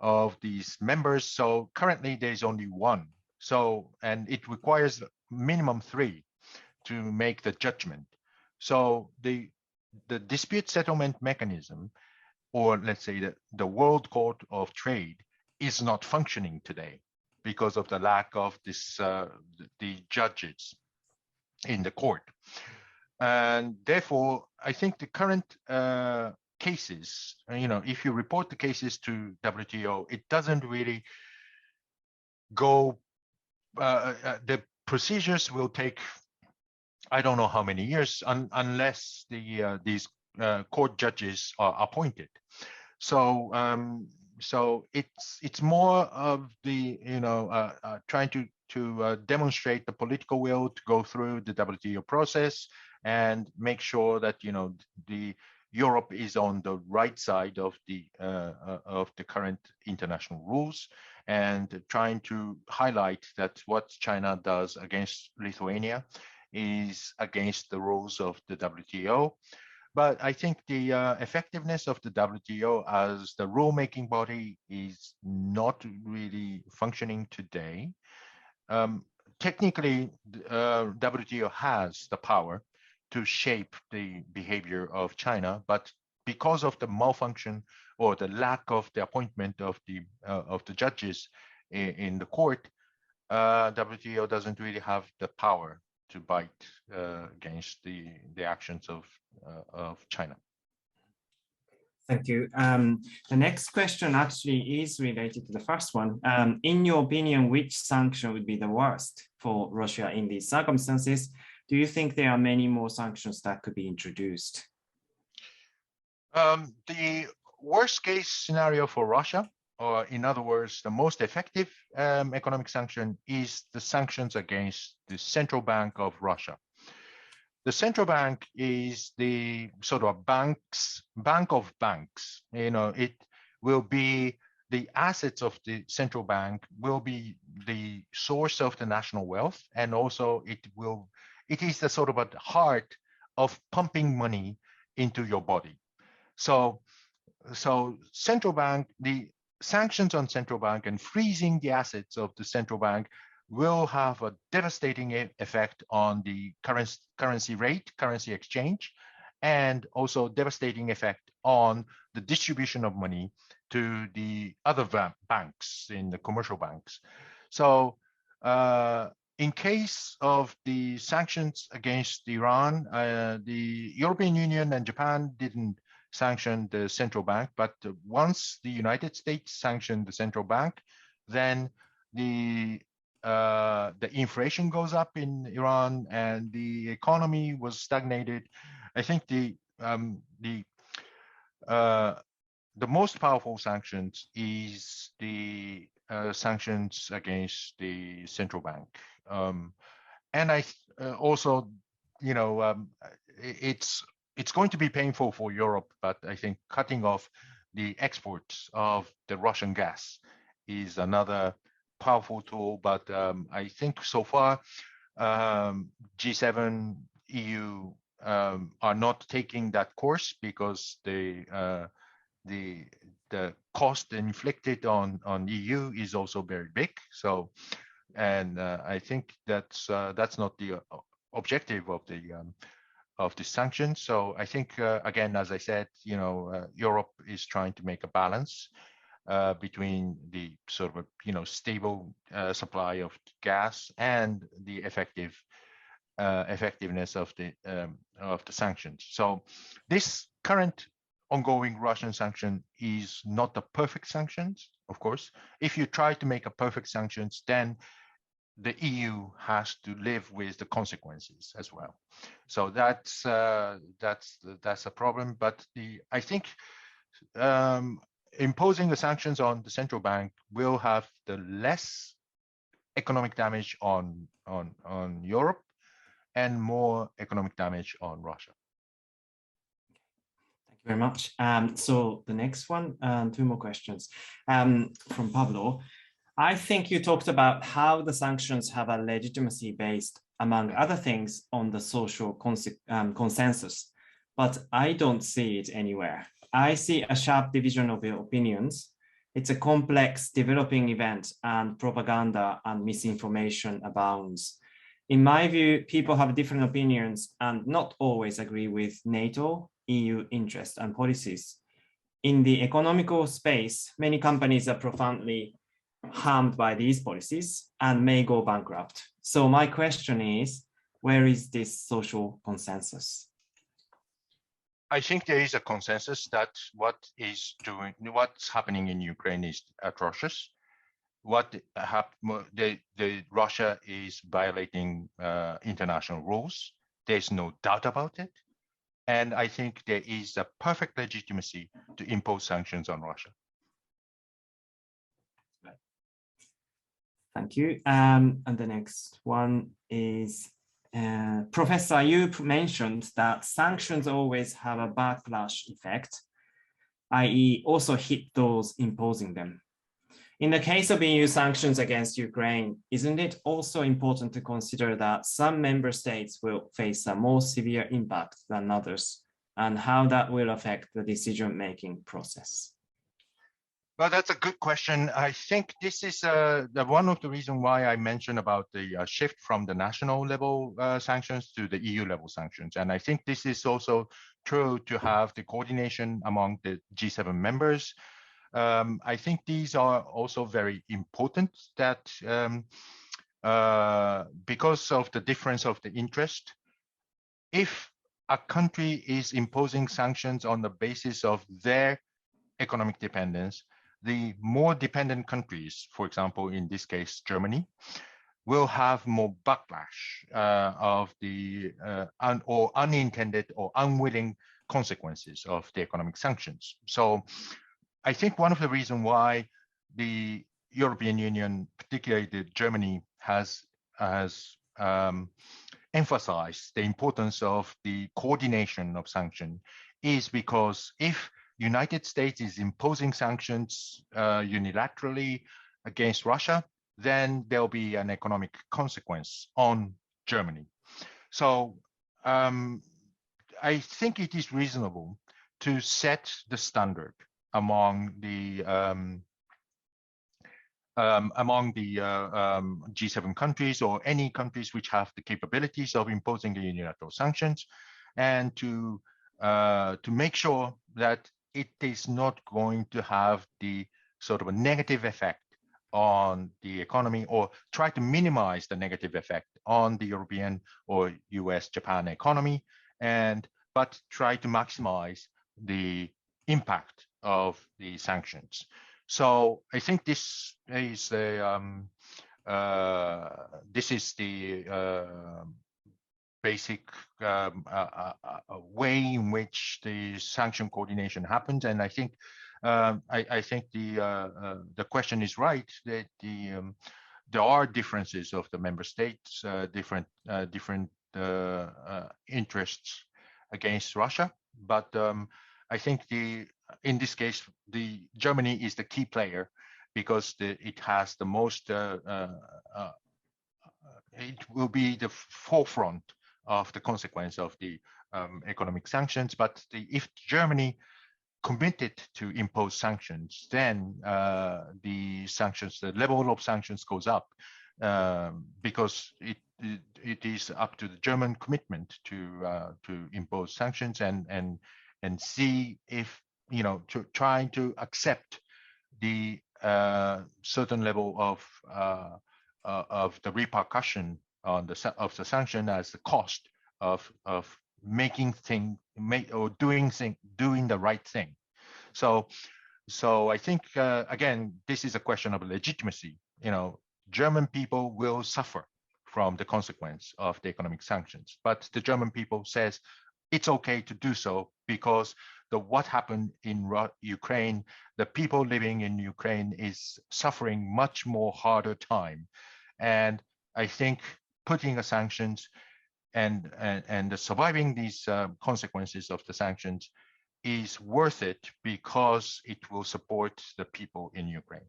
of these members. So currently there's only 1. So, and it requires minimum 3 to make the judgment. So the dispute settlement mechanism, or let's say the World Court of Trade, is not functioning today because of the lack of this the judges in the court. And therefore, I think the current cases, if you report the cases to WTO, it doesn't really go, the procedures will take, I don't know how many years, unless these court judges are appointed. So so it's more of the trying to demonstrate the political will to go through the WTO process and make sure that the Europe is on the right side of the current international rules, and trying to highlight that what China does against Lithuania is against the rules of the WTO. But I think the effectiveness of the WTO as the rulemaking body is not really functioning today. Technically, WTO has the power to shape the behavior of China, but because of the malfunction or the lack of the appointment of the judges in the court, WTO doesn't really have the power to bite against the actions of China. Thank you. The next question actually is related to the first one. In your opinion, which sanction would be the worst for Russia in these circumstances? Do you think there are many more sanctions that could be introduced? The worst case scenario for Russia, or in other words, the most effective economic sanction, is the sanctions against the central bank of Russia. The central bank is the sort of bank of banks. You know, it will be the assets of the central bank will be the source of the national wealth, and also it is the sort of a heart of pumping money into your body. So central bank, the sanctions on central bank and freezing the assets of the central bank will have a devastating effect on the currency rate, currency exchange, and also devastating effect on the distribution of money to the other banks, in the commercial banks. So in case of the sanctions against Iran, the European Union and Japan didn't sanction the central bank, but once the United States sanctioned the central bank, then the inflation goes up in Iran and the economy was stagnated. I think the most powerful sanctions is the sanctions against the central bank. And I also, you know, it's going to be painful for Europe, but I think cutting off the exports of the Russian gas is another powerful tool. But I think so far, G7, EU are not taking that course because the cost inflicted on EU is also very big. So, and I think that's not the objective of the sanctions. So I think again, as I said, you know, Europe is trying to make a balance between the sort of stable supply of gas and the effectiveness of the sanctions. So this current ongoing Russian sanction is not the perfect sanctions, of course. If you try to make a perfect sanctions, then the EU has to live with the consequences as well. So that's a problem. But I think imposing the sanctions on the central bank will have the less economic damage on Europe and more economic damage on Russia. Thank you very much. So the next one, 2 more questions from Pablo. I think you talked about how the sanctions have a legitimacy based, among other things, on the social consensus, but I don't see it anywhere. I see a sharp division of your opinions. It's a complex developing event, and propaganda and misinformation abounds. In my view, people have different opinions and not always agree with NATO, EU interests and policies. In the economical space, many companies are profoundly harmed by these policies and may go bankrupt. So my question is, where is this social consensus? I think there is a consensus that what's happening in Ukraine is atrocious. Russia is violating international rules. There's no doubt about it. And I think there is a perfect legitimacy to impose sanctions on Russia. Thank you. And the next one is, Professor, you mentioned that sanctions always have a backlash effect, i.e. also hit those imposing them. In the case of EU sanctions against Ukraine, isn't it also important to consider that some member states will face a more severe impact than others, and how that will affect the decision-making process? Well, that's a good question. I think this is one of the reasons why I mentioned about the shift from the national level sanctions to the EU level sanctions. And I think this is also true to have the coordination among the G7 members. I think these are also very important that because of the difference of the interest, if a country is imposing sanctions on the basis of their economic dependence, the more dependent countries, for example, in this case, Germany, will have more backlash of the or unintended or unwilling consequences of the economic sanctions. So I think one of the reasons why the European Union, particularly Germany, has emphasized the importance of the coordination of sanctions is because if United States is imposing sanctions unilaterally against Russia, then there'll be an economic consequence on Germany. So I think it is reasonable to set the standard among the G7 countries or any countries which have the capabilities of imposing the unilateral sanctions, and to make sure that it is not going to have the sort of a negative effect on the economy, or try to minimize the negative effect on the European or US, Japan economy, but try to maximize the impact of the sanctions. So I think this is the basic way in which the sanction coordination happens, and I think the question is right that there are differences of the member states, different interests against Russia, but I think in this case the Germany is the key player because it has the most. It will be the forefront of the consequence of the economic sanctions. But if Germany committed to impose sanctions, then the level of sanctions goes up because it is up to the German commitment to impose sanctions and see if trying to accept the certain level of the repercussion on of the sanction as the cost of doing the right thing. So I think again, this is a question of legitimacy. German people will suffer from the consequence of the economic sanctions, but the German people says it's okay to do so because what happened in Ukraine, the people living in Ukraine is suffering much more harder time, and I think putting the sanctions and surviving these consequences of the sanctions is worth it because it will support the people in Ukraine.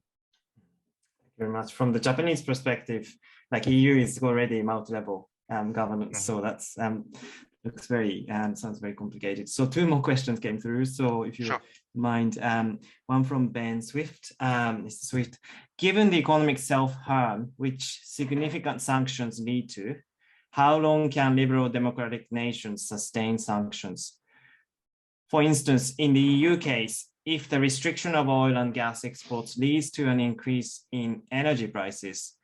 Thank you very much. From the Japanese perspective, like EU is already multi-level governance, so that's looks very sounds very complicated. So 2 more questions came through. So if you mind, one from Ben Swift. Mr. Swift, given the economic self-harm which significant sanctions lead to, how long can liberal democratic nations sustain sanctions? For instance, in the EU case, if the restriction of oil and gas exports leads to an increase in energy prices,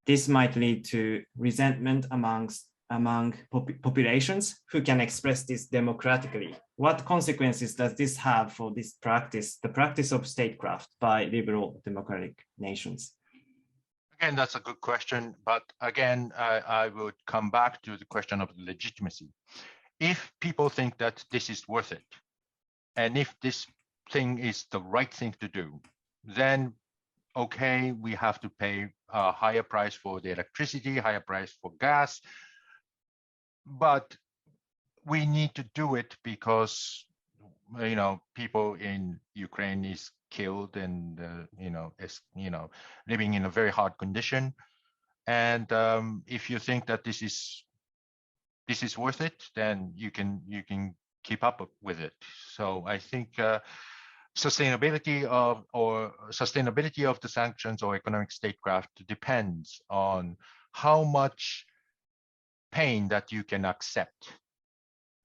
this might lead to resentment among populations who can express this democratically. What consequences does this have for this practice, the practice of statecraft by liberal democratic nations? Again, that's a good question, but again, I would come back to the question of legitimacy. If people think that this is worth it, and if this thing is the right thing to do, then okay, we have to pay a higher price for the electricity, higher price for gas, but we need to do it because people in Ukraine is killed and living in a very hard condition. And if you think that this is worth it, then you can keep up with it. So I think sustainability of the sanctions or economic statecraft depends on how much pain that you can accept,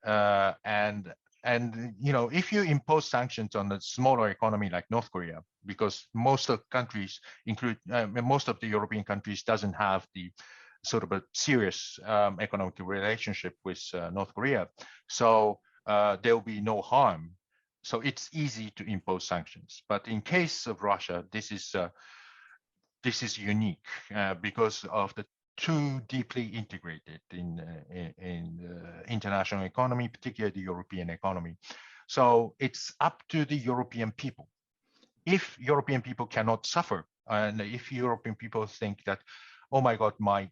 and if you impose sanctions on a smaller economy like North Korea, because most of countries most of the European countries doesn't have the sort of a serious economic relationship with North Korea. So there will be no harm. So it's easy to impose sanctions. But in case of Russia, this is unique because of the too deeply integrated in international economy, particularly the European economy. So it's up to the European people. If European people cannot suffer, and if European people think that, oh my God, my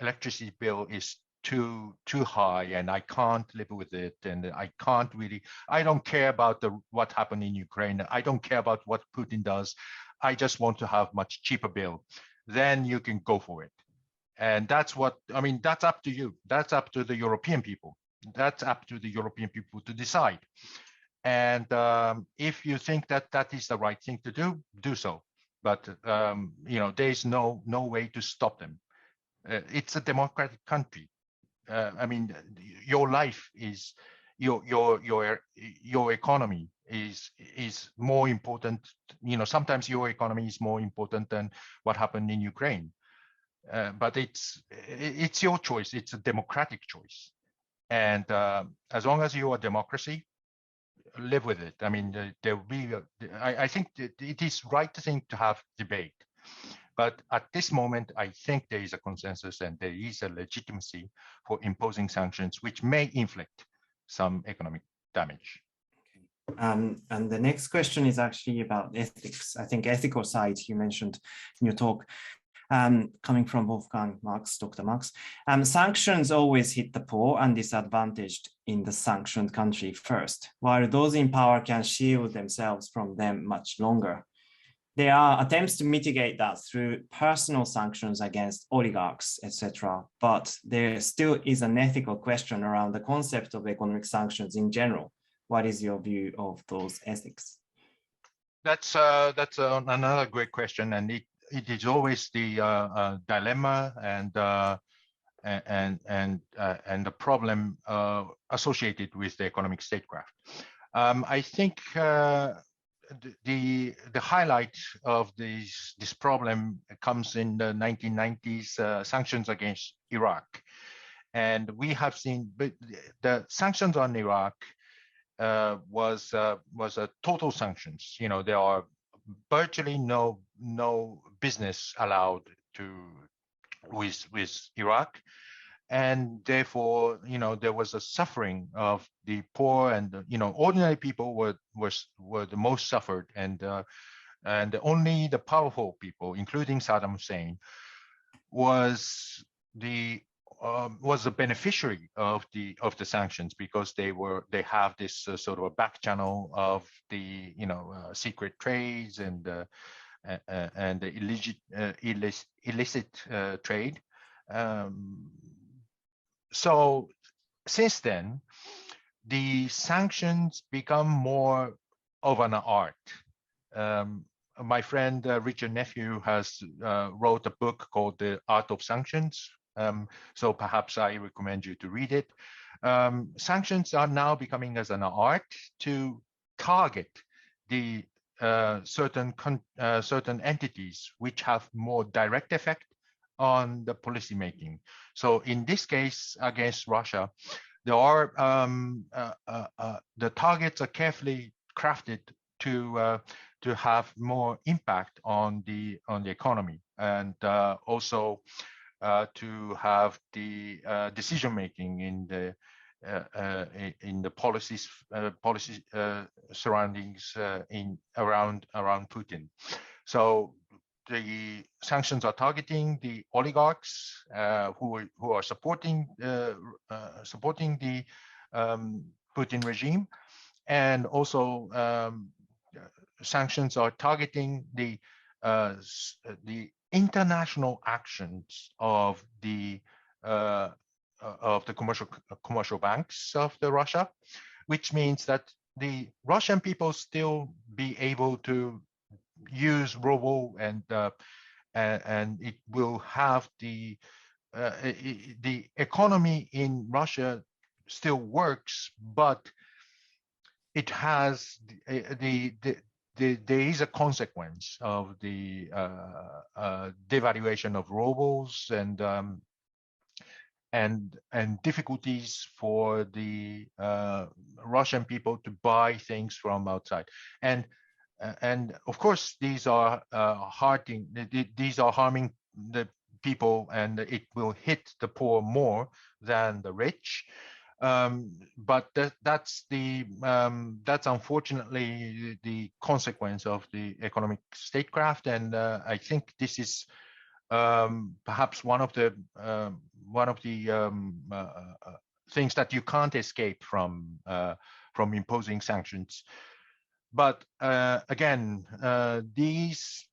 electricity bill is too high and I can't live with it, and I don't care about what happened in Ukraine, I don't care about what Putin does, I just want to have much cheaper bill, then you can go for it. And that's that's up to you. That's up to the European people. That's up to the European people to decide. And if you think that that is the right thing to do, do so. But there is no way to stop them. It's a democratic country. Your life is your economy is more important. Sometimes your economy is more important than what happened in Ukraine. But it's your choice. It's a democratic choice. And as long as you are a democracy, live with it. There will be. I think that it is right thing to have debate. But at this moment, I think there is a consensus and there is a legitimacy for imposing sanctions, which may inflict some economic damage. And the next question is actually about ethics. I think ethical side you mentioned in your talk, coming from Wolfgang Marx, Dr. Marx. Sanctions always hit the poor and disadvantaged in the sanctioned country first, while those in power can shield themselves from them much longer. There are attempts to mitigate that through personal sanctions against oligarchs, etc. But there still is an ethical question around the concept of economic sanctions in general. What is your view of those ethics? That's another great question, and it is always the dilemma and the problem associated with the economic statecraft. I think the highlight of this problem comes in the 1990s sanctions against Iraq, and we have seen the sanctions on Iraq was a total sanctions. There are virtually no business allowed with Iraq, and therefore there was a suffering of the poor, and ordinary people were the most suffered, and only the powerful people, including Saddam Hussein, was the beneficiary of the sanctions, because they have this sort of a back channel of the secret trades and the illicit trade. So since then, the sanctions become more of an art. My friend Richard Nephew has wrote a book called The Art of Sanctions. So perhaps I recommend you to read it. Sanctions are now becoming as an art to target the certain entities which have more direct effect on the policy making. So in this case against Russia, there are the targets are carefully crafted to have more impact on the economy, and also to have the decision making in the policy surroundings around Putin. So the sanctions are targeting the oligarchs who are supporting the Putin regime, and also sanctions are targeting the international actions of the commercial banks of Russia, which means that the Russian people still be able to use ruble, and it will have the economy in Russia still works, but it has the there is a consequence of the devaluation of rubles and difficulties for the Russian people to buy things from outside. And of course, these are harming the people, and it will hit the poor more than the rich. But that's unfortunately the consequence of the economic statecraft, and I think this is perhaps one of the things that you can't escape from imposing sanctions. But again, these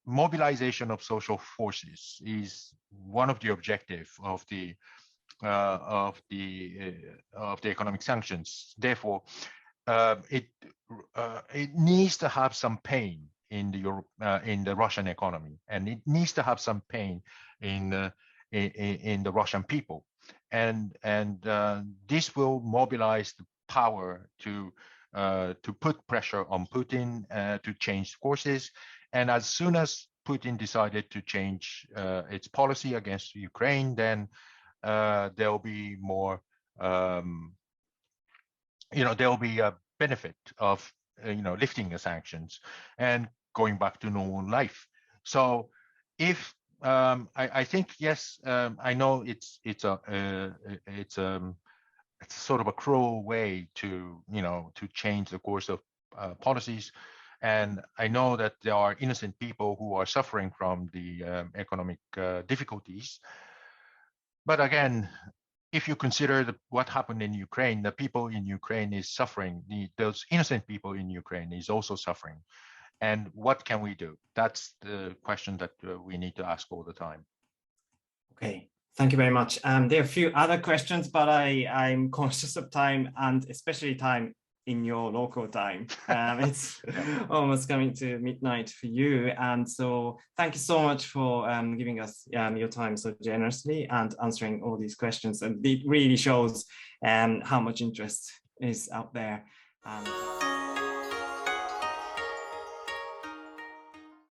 mobilization of social forces is one of the objectives of the economic sanctions. Therefore, it needs to have some pain in the Russian economy, and it needs to have some pain in the Russian people, and this will mobilize the power to put pressure on Putin to change courses. And as soon as Putin decided to change its policy against Ukraine, then there will be more, there will be a benefit of lifting the sanctions and going back to normal life. So if I think, yes, I know it's sort of a cruel way to change the course of policies, and I know that there are innocent people who are suffering from the economic difficulties. But again, if you consider what happened in Ukraine, the people in Ukraine is suffering. Those innocent people in Ukraine is also suffering. And what can we do? That's the question that we need to ask all the time. Okay, thank you very much. There are a few other questions, but I'm conscious of time, and especially time in your local time. It's almost coming to midnight for you. And so thank you so much for giving us your time so generously and answering all these questions. And it really shows how much interest is out there.